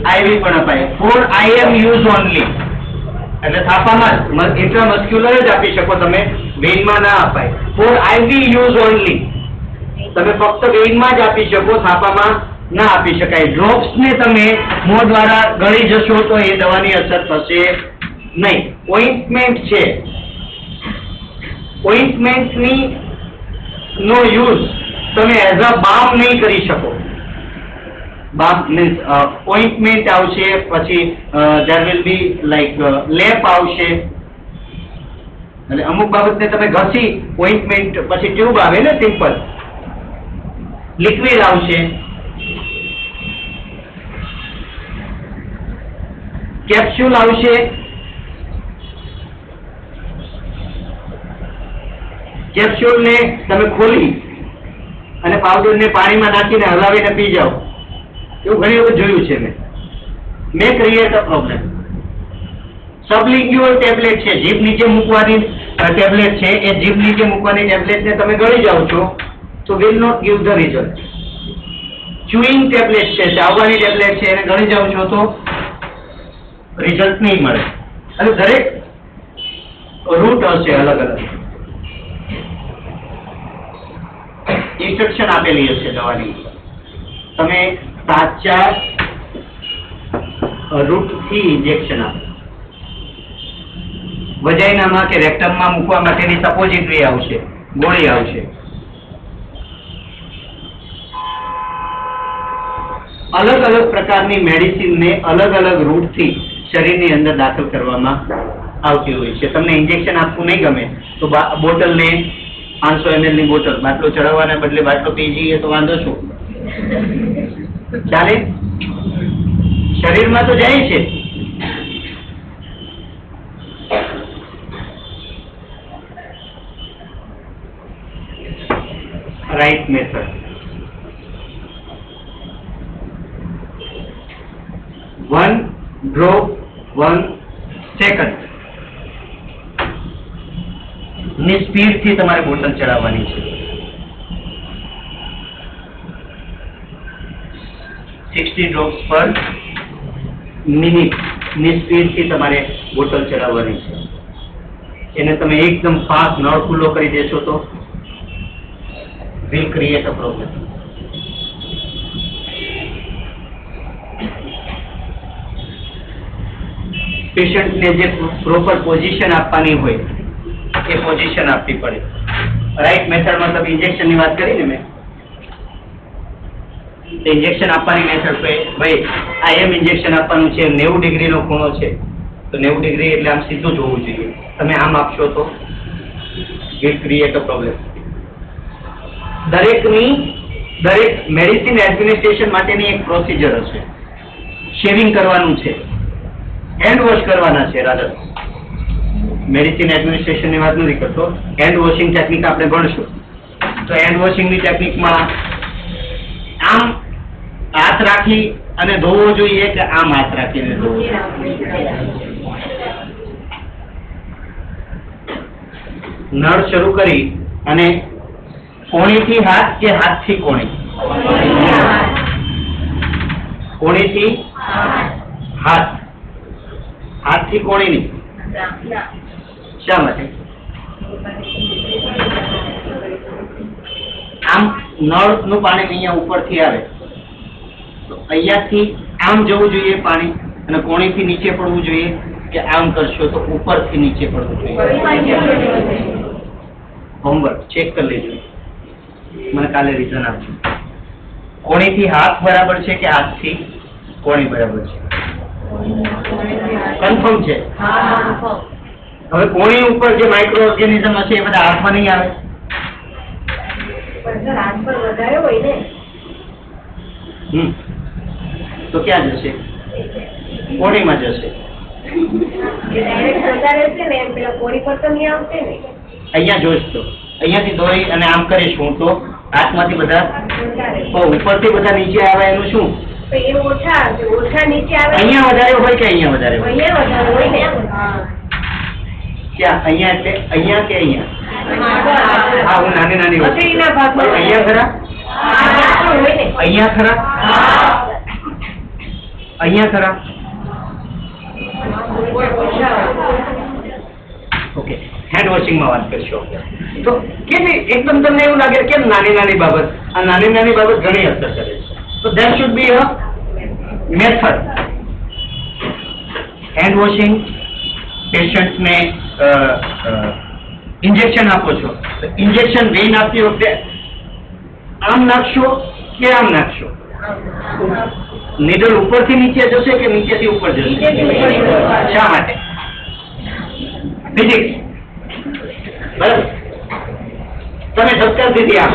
આઈવી પણ અપાય. For IM use only. એટલે થાપામાં ઇન્ટ્રામસ્ક્યુલર જ આપી શકો તમે, વેઇનમાં ના અપાય. ફોર આઈવી યુઝ ઓનલી. તમે ફક્ત વેઇનમાં જ આપી શકો, થાપામાં ના આપી શકાય. ડ્રોપ્સ ને તમે મોં દ્વારા ગળી જશો તો એ દવાની અસર થશે નહીં. ઓઇન્ટમેન્ટ છે, ઓઇન્ટમેન્ટની નો યુઝ તમે એઝ અ બામ નહીં કરી શકો. બામ મીન્સ ઓઇન્ટમેન્ટ આવશે, પછી ધેર વિલ બી લાઈક લેપ આવશે. એટલે અમુક બાબતને તમે ઘસી ઓઇન્ટમેન્ટ, પછી ટ્યુબ આવે ને સિમ્પલ, લિક્વિડ આવશે, કેપ્સ્યુલ આવશે. કેપ્સ્યુલ ને તમે ખોલી અને પાવડર ને પાણીમાં નાખીને હલાવીને પી જાઓ. એવું ઘણી વખત જોયું છે મેં ક્રિએટ અ પ્રોબ્લેમ. સબલિંગ્યુઅલ ટેબ્લેટ છે, જીભ નીચે મૂકવાની ટેબ્લેટ છે. એ જીભ નીચે મૂકવાની ટેબ્લેટ ને તમે ગળી જાઓ છો તો will not give the result. Chewing tablet છે, ચાવવાની ટેબ્લેટ છે, એને ગળી જાઓ છો તો રિઝલ્ટ નહીં મળે. અને દરેક રૂટ હશે અલગ અલગ, ઇન્સ્ટ્રક્શન આપેલી હશે દવાની. તમે સાચા રૂટ થી ઇન્જેક્શન આપો. વજાઇનામાં કે રેક્ટમમાં મૂકવા માટેની સપોઝિટરી આવશે, ગોળી આવશે. અલગ અલગ પ્રકારની મેડિસિન ને અલગ અલગ રૂટ થી શરીરની અંદર દાખલ કરવામાં આવતી હોય છે. તમને ઇન્જેક્શન આપવું નહીં ગમે તો બોટલ ને 500 ml ની બોટલ, બાટલો ચડાવવાના બદલે બાટલો પી જઈએ તો વાંધો શું? ચાલે? શરીરમાં તો જાય છે. Right method. One drop 1 second ની સ્પીડ થી તમારે બોટલ ચડાવવાની છે. 60 ડ્રોપ્સ પર મિનિટ ની સ્પીડ થી તમારે બોટલ ચડાવવાની છે. એને તમે એકદમ ફાસ્ટ નળ ખુલ્લો કરી દેશો તો will create a problem. Patient ને જે પ્રોપર પોઝિશન આપવાની હોય એ પોઝિશન આપવી પડે. રાઈટ મેથડમાં તમે ઇન્જેક્શન ની વાત કરી ને મેં, ઇન્જેક્શન આપવાની મેથડ ભાઈ આઈએમ ઇન્જેક્શન આપવાનું છે, 90 ડિગ્રીનો ખૂણો છે તો 90 ડિગ્રી એટલે આમ સીધું જોવું જોઈએ. તમે આમ આપશો તો will create a problem. દરેક મેડિસિન એડમિનિસ્ટ્રેશન માટેની એક પ્રોસિજર હશે. શેવિંગ કરવાનું છે, હેન્ડ વોશ કરવાના છે. રાધર મેડિસિન એડમિનિસ્ટ્રેશન ની વાત નથી કરતો, હેન્ડ વોશિંગ ટેકનિક આપણે ભણશું. તો હેન્ડ વોશિંગ ની ટેકનિકમાં આમ હાથ રાખી અને ધોવો જોઈએ કે આમ હાથ રાખીને ધોવો જોઈએ? નળ શરૂ કરી અને કોણીથી હાથ કે હાથથી કોણી? કોણીથી હાથ, હાથથી કોણી નહીં. શા માટે? આમ નળ નું પાણી અહીંયા ઉપરથી આવે તો અહીંયાથી આમ જવું જોઈએ પાણી, અને કોણીથી નીચે પડવું જોઈએ કે આમ કરશો તો ઉપરથી નીચે પડવું જોઈએ? હોમવર્ક ચેક કરી લેજો, મને કાલે રીઝન આપજો. કોણીથી હાથ બરાબર છે કે હાથથી કોણી બરાબર છે? કન્ફર્મ છે? હવે કોણી ઉપર જે માઇક્રો ઓર્ગેનિઝમ હશે એ બધા હાથમાં નહીં આવે. તો ક્યાં જશે? કોણીમાં જશે. અહીંયા જોઈશ તો અહીંયાથી દોરી અને આમ કરીશ હું તો હાથમાંથી બધા ઉપરથી બધા નીચે આવે એનું શું? અહીંયા વધારે હોય કે અહીંયા વધારે હોય? ક્યાં? અહીંયા એટલે અહીંયા કે અહીંયા? હા, હું નાની નાની અહીંયા ખરા? અહીંયા ખરા? અહીંયા ખરા? ઓકે, હેન્ડ વોશિંગ માં વાત કરશો તો કેવી એકદમ તમને એવું લાગે કેમ નાની નાની બાબત, આ નાની નાની બાબત ઘણી અસર કરે છે. તો there should be a method. Hand washing, patient ને ઇન્જેક્શન આપો છો તો ઇન્જેક્શન વેઇન આપતી વખતે આમ નાખશો કે આમ નાખશો? નીડલ ઉપરથી નીચે જશે કે નીચેથી ઉપર જશે? શા માટે? ફિઝિક્સ બરાબર. તમે ધક્કા દીધી આમ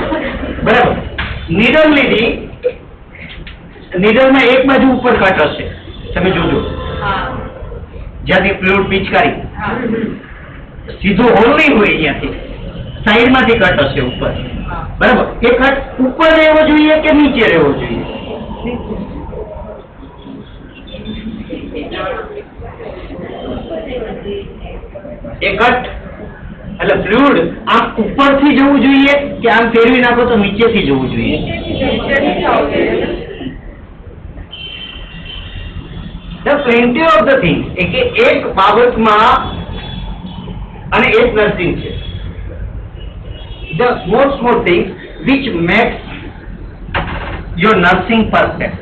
બરાબર, નીડલ લીધી, નીડલમાં એક બાજુ ઉપર કટ હશે, તમે જોજો જ્યાંથી ફ્લુઇડ પિચકારી સીધો હોલ નહીં હોય, અહીંયાથી સાઈડમાંથી કટ હશે ઉપર બરાબર. એ કટ ઉપર રહેવો જોઈએ કે નીચે રહેવો જોઈએ? એ કટ એટલે ફ્લુઇડ આમ ઉપરથી જવું જોઈએ કે આમ ફેરવી નાખો તો નીચેથી જવું જોઈએ? પ્લેન્ટી ઓફ ધ થિંગ કે એક બાબતમાં અને એક નર્સિંગ છે. The most things which makes your nursing perfect.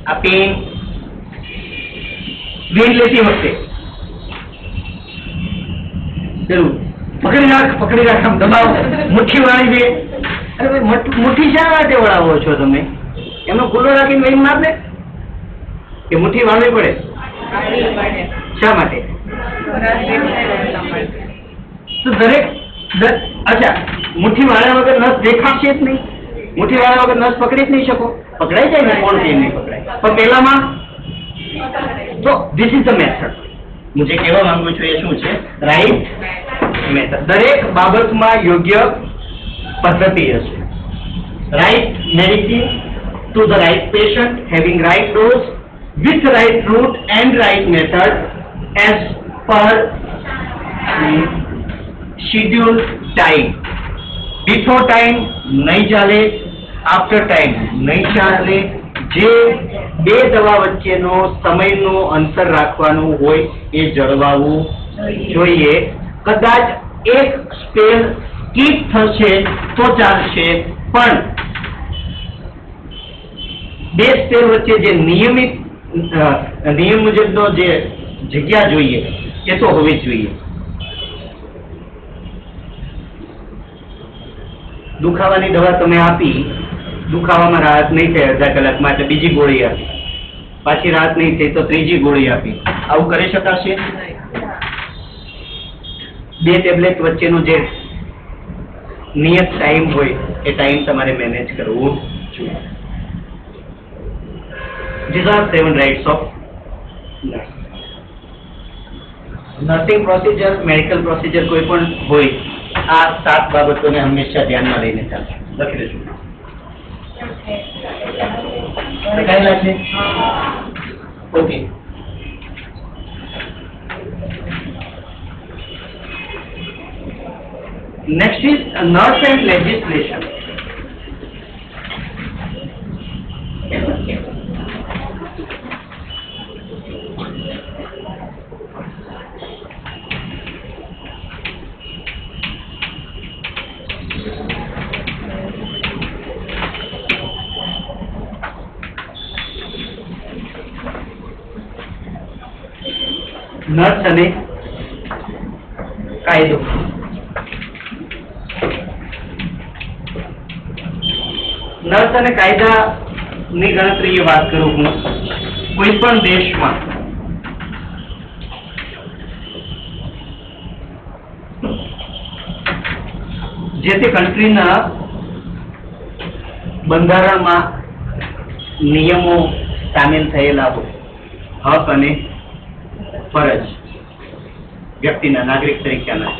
આ પેન વેન લેતી વખતે જરૂર પકડી રાખ આમ દબાવો, મુઠ્ઠી વાળી દે. અરે ભાઈ મુઠ્ઠી શા માટે વળાવો છો તમે? એનો ખુલ્લો રાખીને વેન માર દે કે મુઠ્ઠી વાળવી પડે? શા માટે? તો દરેક અચ્છા, મુઠ્ઠી વાળ્યા વગર નસ દેખાશે જ નહીં, મુઠ્ઠી વાળ્યા વગર નસ પકડી જ નહીં શકો. પકડાઈ જાય ને, કોણ કેમ નહીં પકડાય? પણ પહેલામાં તો ધીસ ઇઝ ધ મેથડ. હું જે કહેવા માંગુ છું એ શું છે? Right method. દરેક બાબતમાં યોગ્ય પદ્ધતિ હશે. Right medicine to the right patient, having right dose with right route and right method as per scheduled time. Before time નહીં ચાલે, after time નહીં ચાલે. જે બે દવા વચ્ચેનો સમયનો અંતર રાખવાનું હોય એ જળવાવું જોઈએ. કદાચ એક સ્પેલ સ્કીપ થશે તો ચાલશે, પણ બે સ્પેલ વચ્ચે જે નિયમ મુજબનો જે જગ્યા જોઈએ એ તો હોવી જ જોઈએ. દુખાવાની દવા તમે આપી, દુખાવામાં રાહત નહીં થઈ અડધા કલાકમાં એટલે બીજી ગોળી આપી, પાછી રાહત નહીં થઈ તો ત્રીજી ગોળી આપી. આવું કરી શકાશે? બે ટેબ્લેટ વચ્ચેનો જે નિયત ટાઈમ હોય એ ટાઈમ તમારે મેનેજ કરવો જોઈએ. These are 7 rights of nurse. Nursing procedure, medical procedure કોઈ પણ હોય, આ 7 બાબતોને હંમેશા ધ્યાનમાં લઈને ચાલશે. લખી દેજો. લખાયેલા છે? Okay. Next is nurse and legislation. Nurse અને કાયદો. નર્સ અને કાયદાની ગણતરીએ વાત કરું હું, કોઈ પણ દેશમાં જે તે કન્ટ્રીના બંધારણમાં નિયમો સામેલ થયેલા હોય, હક અને ફરજ વ્યક્તિના નાગરિક તરીકેના.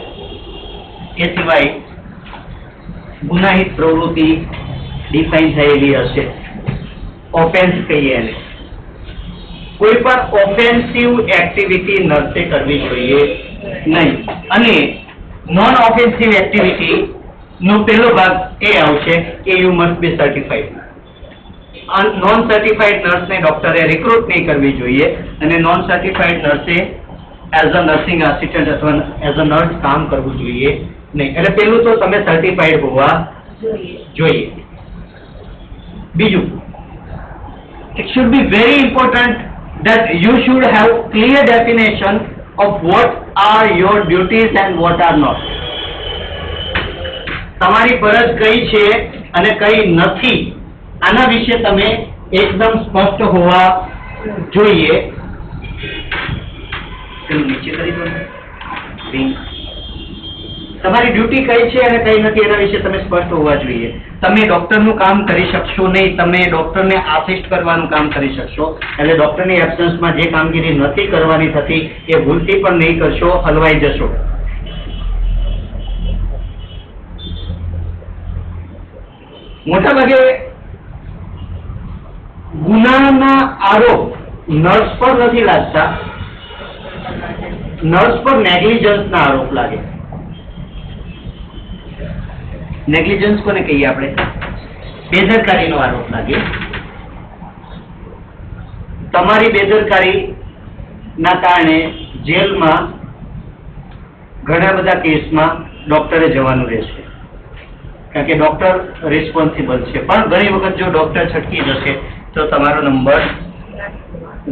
એ સિવાય ગુનાહિત પ્રવૃત્તિ ડિફાઇન થયેલી હશે, ઓફેન્સ કહીએ એને. કોઈ પણ ઓફેન્સિવ એક્ટિવિટી નર્સે કરવી જોઈએ નહીં. અને નોન ઓફેન્સિવ એક્ટિવિટી નો પહેલો ભાગ એ આવશે કે you must be certified. Non certified નર્સને ડોક્ટરે રિક્રુટ નહીં કરવી જોઈએ, અને નોન સર્ટિફાઈડ નર્સે એઝ અ નર્સિંગ આસિસ્ટન્ટ અથવા એઝ અ નર્સ કામ કરવું જોઈએ નહીં. એટલે પેલું તો તમે સર્ટિફાઈડ હોવા જોઈએ. બીજું, it should be very important that you should have clear definition of what are your duties and what are not. તમારી ફરજ કઈ છે અને કઈ નથી, આના વિશે તમે એકદમ સ્પષ્ટ હોવા જોઈએ. નીચે કરી દો. તમારી ડ્યુટી કઈ છે અને કઈ નથી એના વિશે તમે સ્પષ્ટ હોવા જોઈએ. તમે ડોક્ટરનું કામ કરી શકશો નહીં, તમે ડોક્ટરને આસિસ્ટ કરવાનું કામ કરી શકશો. એટલે ડોક્ટરની એબ્સન્સમાં જે કામગીરી નથી કરવાની થતી એ ભૂલથી પણ નહીં કરશો, હલવાઈ જશો. મોટા ભાગે ગુનાના આરોપ નર્સ પર નથી લાગતા, નર્સ પર નેગ્લિજન્સના આરોપ લાગે. નેગ્લિજન્સ કોને કહીએ આપણે? બેદરકારીનો આરોપ લાગે. તમારી બેદરકારીના કારણે જેલમાં ઘણા બધા કેસમાં ડોક્ટરે જવાનું રહેશે, કારણ કે ડોક્ટર રિસ્પોન્સિબલ છે. પણ ઘણી વખત જો ડોક્ટર છટકી જશે તો તમારો નંબર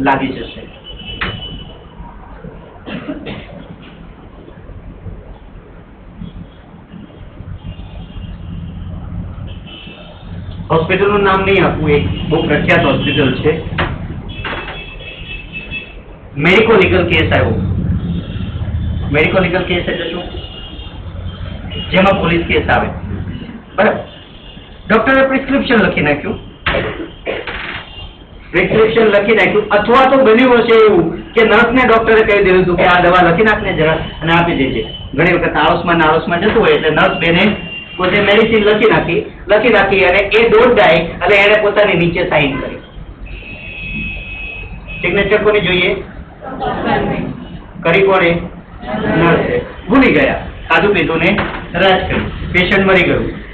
લાગી જશે. હોસ્પિટલનું નામ નહીં આપવું, એક બહુ પ્રખ્યાત હોસ્પિટલ છે. મેડિકો લીગલ કેસ આવ્યો. મેડિકો લીગલ કેસ એટલે શું? જેમાં પોલીસ કેસ આવે, બરાબર. ડોક્ટરે પ્રિસ્ક્રિપ્શન લખી નાખ્યું, અથવા તો બન્યું હશે એવું કે નર્સને ડોક્ટરે કહી દીધું હતું કે આ દવા લખી નાખને જરા અને આપી દેજે. ઘણી વખત આળસમાં જતું હોય એટલે નર્સ બેને પોતે મેડિસિન લખી નાખી અને એ ડોઝ ડાય અને એને પોતાની નીચે સાઇન કરી. સિગ્નેચર કોની જોઈએ? કરી કોણે? નર્સે. ભૂલી ગયા, ખાધું પીધું ને રાજ કર્યું, પેશન્ટ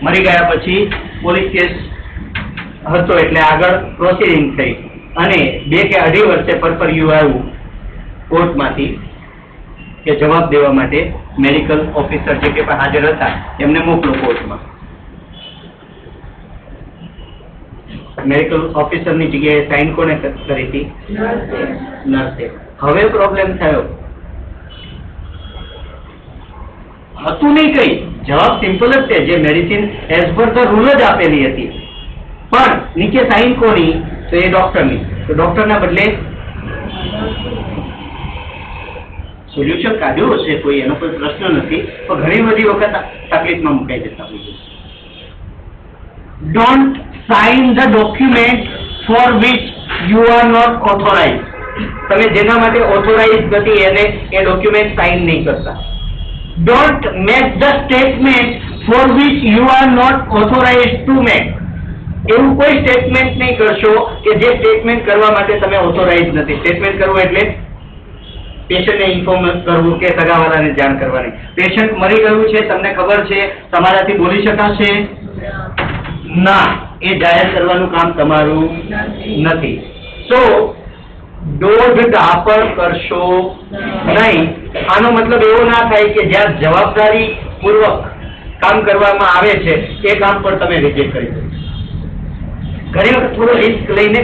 મરી ગયા પછી પોલીસ કેસ હતો એટલે આગળ પ્રોસિડિંગ થઈ અને 2 કે 2.5 વર્ષે પરપરિયું આવ્યું કોર્ટમાંથી કે જવાબ દેવા માટે મેડિકલ ઓફિસર જે કે હાજર હતા એમને મોકલો કોર્ટમાં. મેડિકલ ઓફિસરની જગ્યાએ સાઇન કોને કરી હતી? નર્સે. હવે પ્રોબ્લેમ થયો. હતું નહીં કઈ, જવાબ સિમ્પલ જ છે, જે medicine as per the rule જ આપેલી હતી, પણ નીચે સાઇન કોની? તો એ ડોક્ટરની. તો ડોક્ટરના બદલે સોલ્યુશન કાઢ્યું હશે કોઈ, એનો કોઈ પ્રશ્ન નથી, પણ ઘણી બધી વખત તકલીફમાં મુકાઈ જતા હોય છે. Don't sign the document for which you are not authorise. તમે જેના માટે ઓથોરાઇઝ નથી એને એ ડોક્યુમેન્ટ સાઇન નહીં કરતા. Don't make the statement for which you are not authorise to make. એવું કોઈ સ્ટેટમેન્ટ નહીં કરશો કે જે સ્ટેટમેન્ટ કરવા માટે તમે ઓથોરાઇઝ નથી. સ્ટેટમેન્ટ કરવું એટલે પેશન્ટને ઇન્ફોર્મ કરવું કે સગાવાલાને જાણ કરવાની. પેશન્ટ મરી ગયું છે, તમને ખબર છે, તમારાથી બોલી શકાશે ના, એ જાહેર કરવાનું કામ તમારું નથી. સો દોઢ ડાપણ કરશો નહીં. આનો મતલબ એવો ના થાય કે જ્યાં જવાબદારી પૂર્વક કામ કરવામાં આવે છે એ કામ પર તમે રિજેક્ટ કરી દો. ઘણી વખત થોડો રિસ્ક લઈને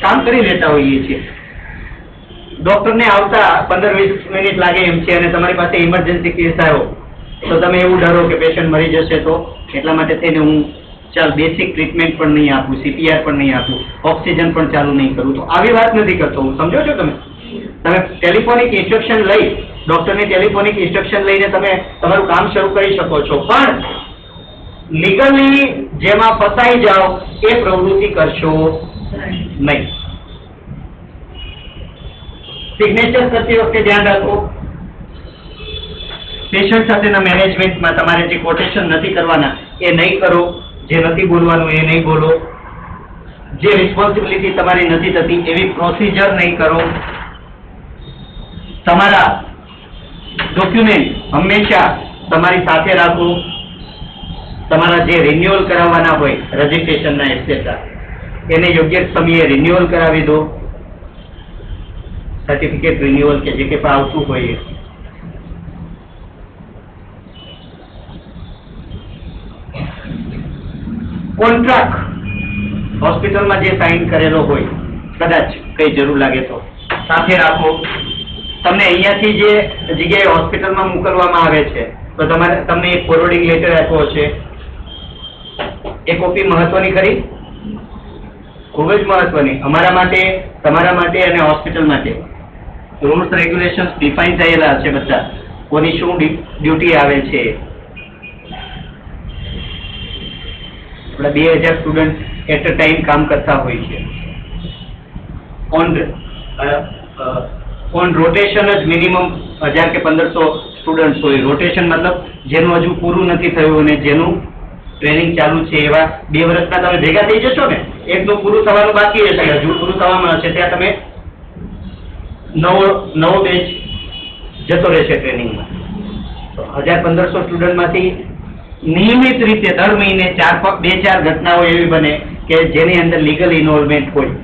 કામ કરી લેતા હોઈએ છીએ. ડોક્ટરને આવતા 15-20 મિનિટ લાગે એમ છે અને તમારી પાસે ઇમરજન્સી કેસ આવ્યો તો તમે એવું ડરો કે પેશન્ટ મરી જશે, તો એટલા માટે થઈને હું બેસિક ટ્રીટમેન્ટ પણ નહીં આપું, CPR પણ નહીં આપું, ઓક્સિજન પણ ચાલુ નહીં કરું. તો આવી વાત નથી કરતો હું, સમજો છો તમે? તમે ટેલિફોનિક ઇન્સ્ટ્રક્શન લઈ, ડોક્ટરની ટેલિફોનિક ઇન્સ્ટ્રક્શન લઈને તમે તમારું કામ શરૂ કરી શકો છો, પણ લીગલી જેમાં ફસાઈ જાઓ એ પ્રવૃત્તિ કરશો નહીં. સિગ્નેચર કરતી વખતે ધ્યાન રાખો. પેશન્ટ સાથેના મેનેજમેન્ટમાં તમારે જે કોટેશન નથી કરવાના એ નહીં કરો, જે નથી બોલવાનું એ નહીં બોલો, જે રિસ્પોન્સિબિલિટી તમારી નથી થતી એવી પ્રોસિજર નહીં કરો. તમારા ડોક્યુમેન્ટ હંમેશા તમારી સાથે રાખો. તમારા જે રિન્યુઅલ કરાવવાના હોય રજીસ્ટ્રેશનના એક્સેટ્રા એને યોગ્ય સમયે રિન્યુઅલ કરાવી દો. સર્ટિફિકેટ રિન્યુઅલ કે જે કે આવતું હોય. કોન્ટ્રાક્ટ હોસ્પિટલમાં જે સાઇન કરેલો હોય કદાચ કઈ જરૂર લાગે તો સાથે રાખો. તમને અહીંયાથી જે જગ્યાએ હોસ્પિટલમાં મોકલવામાં આવે છે તો તમને એક ફોરવર્ડિંગ લેટર આપ્યો છે. એ કોપી મહત્વની ખરી, ખૂબ જ મહત્વની અમારા માટે, તમારા માટે અને હોસ્પિટલ માટે. રૂલ્સ રેગ્યુલેશન્સ ડિફાઇન થયેલા છે બધા, કોની શું ડ્યુટી આવે છે. આપણા 2000 સ્ટુડન્ટ એટ અ ટાઈમ કામ કરતા હોય છે. ઓન રોટેશન જ મિનિમમ 1000 કે 1500 સ્ટુડન્ટ હોય. રોટેશન મતલબ જેનું હજુ પૂરું નથી થયું અને જેનું ટ્રેનિંગ ચાલુ છે એવા 2 વર્ષના તમે ભેગા થઈ જશો ને. એકનું પૂરું થવાનું બાકી હશે, હજુ પૂરું થવાનું હશે, ત્યાં તમે નવો બેચ જતો રહેશે ટ્રેનિંગમાં. તો 1000-1500 સ્ટુડન્ટમાંથી નિયમિત રીતે દર મહિને 2-4 ઘટનાઓ એવી બને કે જેની અંદર લીગલ ઇન્વોલ્વમેન્ટ હોય.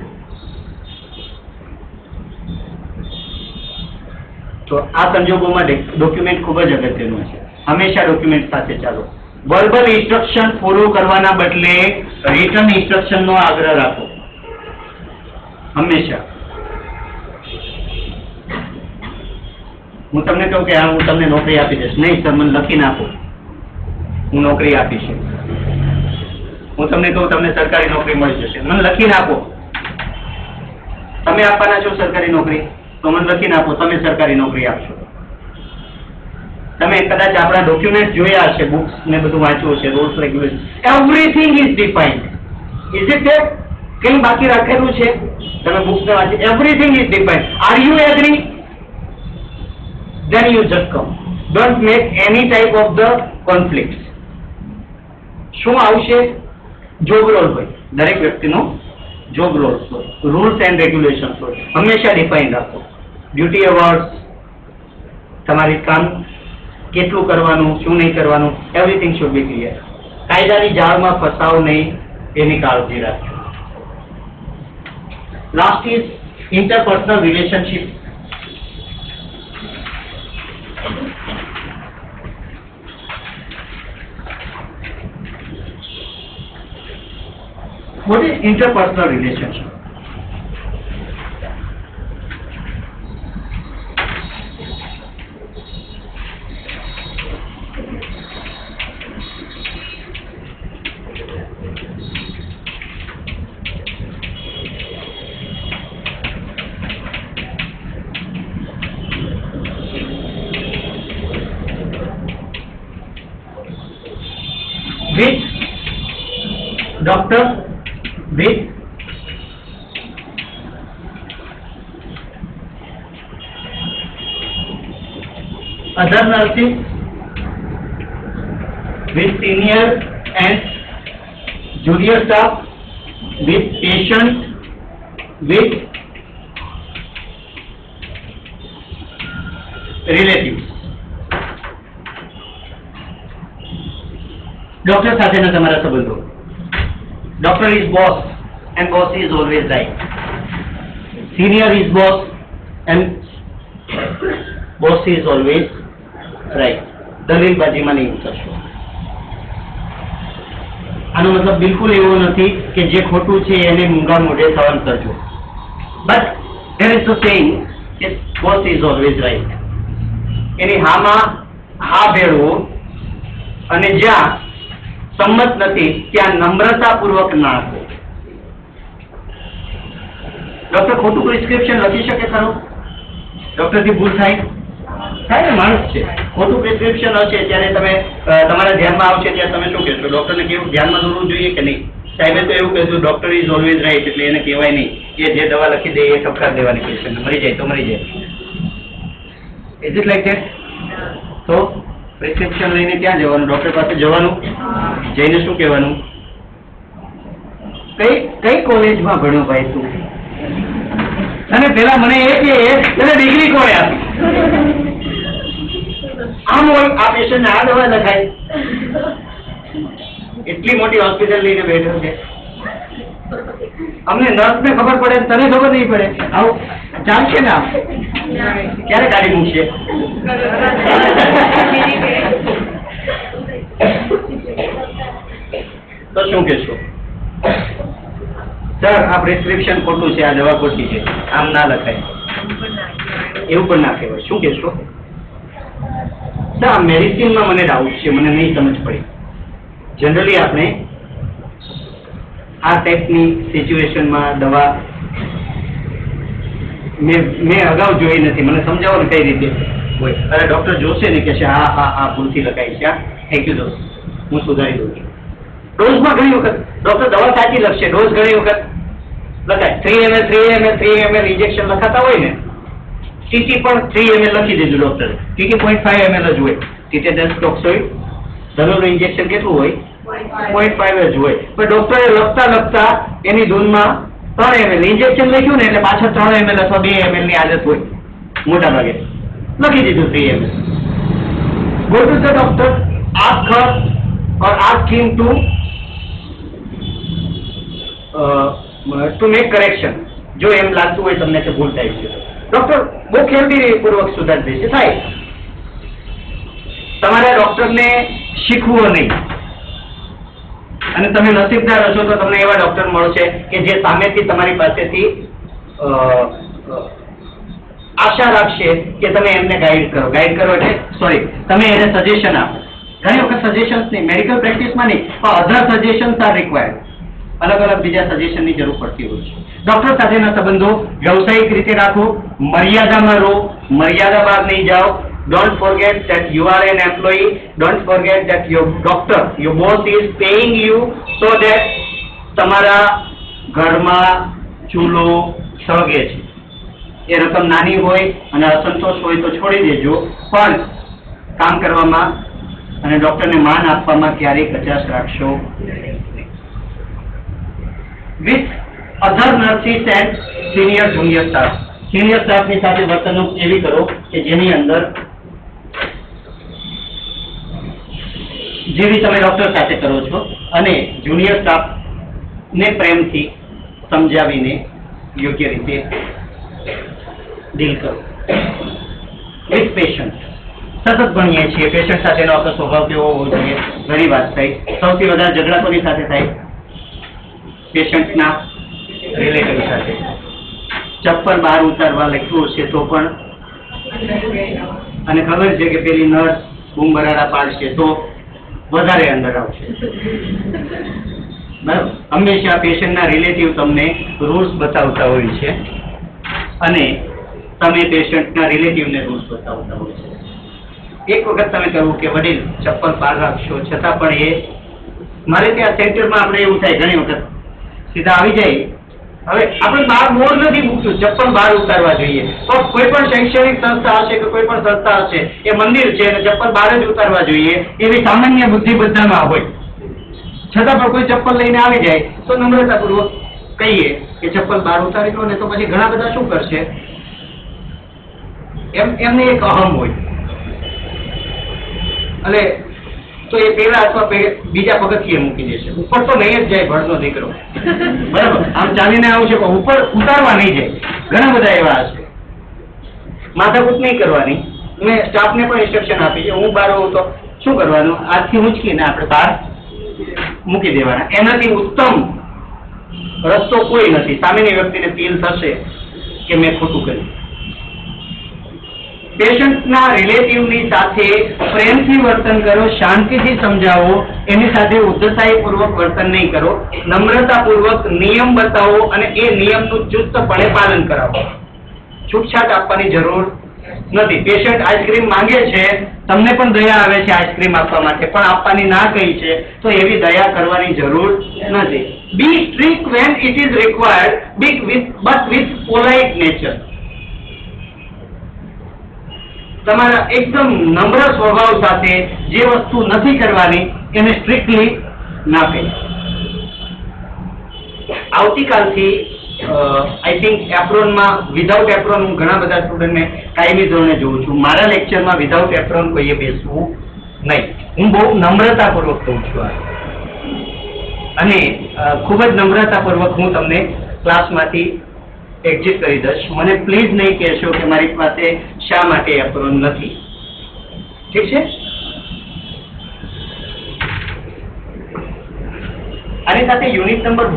તો આ સંજોગોમાં ડોક્યુમેન્ટ ખૂબ જ અગત્યનું છે. હંમેશા ડોક્યુમેન્ટ સાથે ચાલો. વર્બલ ઇન્સ્ટ્રક્શન ફોલો કરવાના બદલે રિટન ઇન્સ્ટ્રક્શનનો આગ્રહ રાખો હંમેશા. હું તમને કહું કે હા હું તમને નોકરી આપી દઈશ, નહીં સર મને લખીને આપો હું નોકરી આપીશ. હું તમને કહું તમને સરકારી નોકરી મળી જશે, મને લખીને આપો. તમે આપવાના છો સરકારી નોકરી તો મને લખીને આપો તમે સરકારી નોકરી આપશો. તમે કદાચ આપણા ડોક્યુમેન્ટ જોયા હશે, બુક્સ ને બધું વાંચ્યું હશે, rules regulation, everything is defined. Is it that? કેમ બાકી રાખેલું છે? તમે બુક્સ ને વાંચી, everything is defined. Are you agree? Then you just come. Don't make any type of the conflicts. શું આવશે? જોબ રોલ હોય, દરેક વ્યક્તિનો જોબ રોલ હોય, રૂલ્સ એન્ડ રેગ્યુલેશન્સ હોય, હંમેશા ડિફાઇન રાખો. ડ્યુટી અવર્સ, તમારી કામ કેટલું કરવાનું, શું નહીં કરવાનું, એવરીથિંગ શુડ બી ક્લિયર. કાયદાની જાળમાં ફસાવો નહીં એની કાળજી રાખજો. Last is interpersonal relationship. What is interpersonal relationship? With doctor, with other nurses, with senior and junior staff, with patients, with relatives. Doctor સાથેના તમારા સંબંધો. Doctor is boss and boss is always right. Senior is boss and boss is always right. દલીલબાજીમાં નહીં ઉતરશો. આનો મતલબ બિલકુલ એવો નથી કે જે ખોટું છે એને મૂંગા મોઢે સહન કરજો. But there is a saying that boss is always right. એની હામાં હા ભેળવો અને જ્યાં સંમત નથી ત્યાં નમ્રતાપૂર્વક ના આપો. ડોક્ટર ખોટું પ્રિસ્ક્રિપ્શન લખી શકે ખરો? ડોક્ટરથી ભૂલ થાય ને, માણસ છે. ખોટું પ્રિસ્ક્રિપ્શન હશે ત્યારે તમે તમારા ધ્યાનમાં આવશે ત્યારે તમે શું કહેશો? ડોક્ટરને કેવું ધ્યાનમાં દોરવું જોઈએ કે નહીં? સાહેબે તો એવું કહેશું ડોક્ટર ઇઝ ઓલવેઝ રાઈટ એટલે એને કહેવાય નહીં, એ જે દવા લખી દે એ ઠપકાર દેવાની પેશન્ટને, મરી જાય તો મરી જાય. Is it like that? તો પ્રિસ્ક્રિપ્શન લઈને ત્યાં જવાનું, ડોક્ટર પાસે જવાનું, જઈને શું કહેવાનું? કઈ કોલેજમાં ભણ્યો ભાઈ તું? અને પેલા મને એ કે તને ડિગ્રી કોણે આપી? આમ હોય આ પેશન્ટ આ દવા લખાય, એટલી મોટી હોસ્પિટલ લઈને બેઠો છે, અમને નર્સ ને ખબર પડે, તને ખબર નહીં પડે, આવું ચાલશે ને? આમ ક્યારે કાઢી મૂકશે? તો શું કહેશો? સર આ પ્રિસ્ક્રિપ્શન ખોટું છે, આ દવા ખોટી છે, આમ ના લખાય, એવું પણ ના કહેવાય, શું કહેશો? સર આ મેડિસિનમાં મને ડાઉટ છે, મને નહીં સમજ પડી. જનરલી આપણે આ ટાઈપની સિચ્યુએશનમાં દવા મેં અગાઉ જોઈ નથી, મને સમજાવો ને કઈ રીતે હોય. અરે ડોક્ટર જોશે ને કે છે હા ભૂલથી લખાઈ છે, થેન્ક યુ દોસ્ત, હું સુધારી દઉં છું. ડોઝમાં ઘણી વખત ડોક્ટર દવા સાચી લખશે, ડોઝ ઘણી વખત લખાય 3 ml 3 ml ઇન્જેક્શન લખાતા હોય ને, સીટી પણ 3 ml લખી દેજો ડોક્ટર, સીટી 0.5 ml જ હોય. ટીટેનસ ટોક્સોઇડ ધનુનું ઇન્જેક્શન કેટલું હોય? 0.5 જ હોય. પણ ડોક્ટરે લખતા એની ધૂનમાં 3 ml ઇન્જેક્શન લખ્યું ને એટલે પાછળ 3 ml અથવા 2 ml ની આદત હોય, મોટા ભાગે લખી દીધું 3 ml. Go to the doctor, ask Har or ask him to make correction. જો એમ લાગતું હોય તમને કે ભૂલ થાય છે, ડોક્ટર બહુ ખેલદીપૂર્વક સુધારી દેશે. થાય તમારે ડોક્ટરને શીખવું નહીં, અને તમે નસીબદાર હશો તો તમને એવા ડોક્ટર મળશે કે જે સામેથી તમારી પાસેથી આશા રાખશે કે તમે એમને ગાઈડ કરો એટલે સોરી તમે એને સજેશન આપો. ઘણી વખત સજેશન્સ નહીં, મેડિકલ પ્રેક્ટિસમાં નહીં, પણ અધર સજેશન્સ આર રિક્વાયર્ડ. અલગ અલગ બીજા સજેશનની જરૂર પડતી હોય છે. ડોક્ટર સાથેના સંબંધો વ્યવસાયિક રીતે રાખો, મર્યાદામાં રહો, મર્યાદા બહાર નહીં જાઓ. Don't forget that you are an employee. Don't forget that your doctor, your boss is paying you so that તમારા ઘરમાં ચૂલો સળગે છે. એ રકમ નાની હોય અને અસંતોષ હોય તો છોડી દેજો, પણ કામ કરવામાં અને ડોક્ટરને માન આપવામાં ક્યારેય કચાશ રાખશો. With other nurses and senior junior staff, senior સ્ટાફની સાથે વર્તણૂક એવી કરો કે જેની અંદર જેવી તમે ડોક્ટર સાથે કરો છો, અને જુનિયર સ્ટાફને પ્રેમથી સમજાવીને યોગ્ય રીતે ડીલ કરો. વિથ પેશન્ટ સતત ભણીએ છીએ, પેશન્ટ સાથેનો આપણો સ્વભાવ કેવો હોવો જોઈએ. ઘણી વાત થઈ, સૌથી વધારે ઝઘડા કોની સાથે થાય? પેશન્ટના રિલેટિવ સાથે. ચપ્પલ બહાર ઉતારવા લખ્યું હશે તો પણ, અને ખબર છે કે પેલી નર્સ બૂમ બરાડા પાડશે તો વધારે અંદર આવશે. બરાબર, હંમેશા પેશન્ટના રિલેટિવ તમને રૂલ્સ બતાવતા હોય છે, અને તમે પેશન્ટના રિલેટિવને રૂલ્સ બતાવતા હોય છે. એક વખત તમે કહ્યું કે વડીલ ચપ્પલ બહાર રાખશો, છતાં પણ એ મારે ત્યાં સેન્ટરમાં આપણે એવું થાય ઘણી વખત સીધા આવી જાય. હવે આપણે બહાર બોર્ડ નથી મૂક્યું ચપ્પલ બહાર ઉતારવા જોઈએ, પણ કોઈ પણ શૈક્ષણિક સંસ્થા હશે કે કોઈ પણ સંસ્થા હશે, એ મંદિર છે અને ચપ્પલ બહાર જ ઉતારવા જોઈએ એવી સામાન્ય બુદ્ધિ બધામાં હોય. છતાં પણ કોઈ ચપ્પલ લઈને આવી જાય તો નમ્રતાપૂર્વક કહીએ કે ચપ્પલ બહાર ઉતારી લો ને, તો પછી ઘણા બધા શું કરશે, એમને એક અહમ હોય, અને તો એ પેલા અથવા બીજા પગથિયે મૂકી દેશે. ઉપર તો નહીં જ જાય ભણનો દીકરો, બરાબર, આમ ચાલીને આવશે પણ ઉપર ઉતારવા નહીં જાય. ઘણા બધા એવા હશે. માથાકૂટ નહીં કરવાની. મેં સ્ટાફને પણ ઇન્સ્ટ્રક્શન આપી છે, હું બહાર હોઉં તો શું કરવાનું, આજથી ઉંચકીને આપણે બહાર મૂકી દેવાના. એનાથી ઉત્તમ રસ્તો કોઈ નથી. સામેની વ્યક્તિને ફીલ થશે કે મેં ખોટું કર્યું. પેશન્ટના રિલેટિવની સાથે પ્રેમથી વર્તન કરો, શાંતિથી સમજાવો, એની સાથે ઉદ્ધતાઈપૂર્વક વર્તન નહીં કરો, નમ્રતાપૂર્વક નિયમ બતાવો અને એ નિયમનું ચુસ્તપણે પાલન કરાવો. છૂટછાટ આપવાની જરૂર નથી. પેશન્ટ આઈસ્ક્રીમ માંગે છે, તમને પણ દયા આવે છે આઈસ્ક્રીમ આપવા માટે, પણ આપવાની ના કહી છે, તો એવી દયા કરવાની જરૂર નથી. બી strict when it is required, but with polite nature. તમારા એકદમ નમ્ર સ્વભાવ સાથે જે વસ્તુ નથી કરવાની એને સ્ટ્રિક્ટલી ના કહે. આવતીકાલથી આઈ થિંક એપ્રોનમાં વિધાઉટ એપ્રોન હું ઘણા બધા સ્ટુડન્ટને કાયમી ધોરણે જોઉં છું. મારા લેક્ચરમાં વિધાઉટ એપ્રોન કોઈએ બેસવું નહીં. હું બહુ નમ્રતાપૂર્વક કહું છું આ, અને ખૂબ જ નમ્રતાપૂર્વક હું તમને ક્લાસમાંથી એક્ઝિટ કરી દઈશ. મને પ્લીઝ નહીં કહેશો કે મારી પાસે શા માટે એપ્રોન નથી. ઠીક છે? આની સાથે યુનિટ નંબર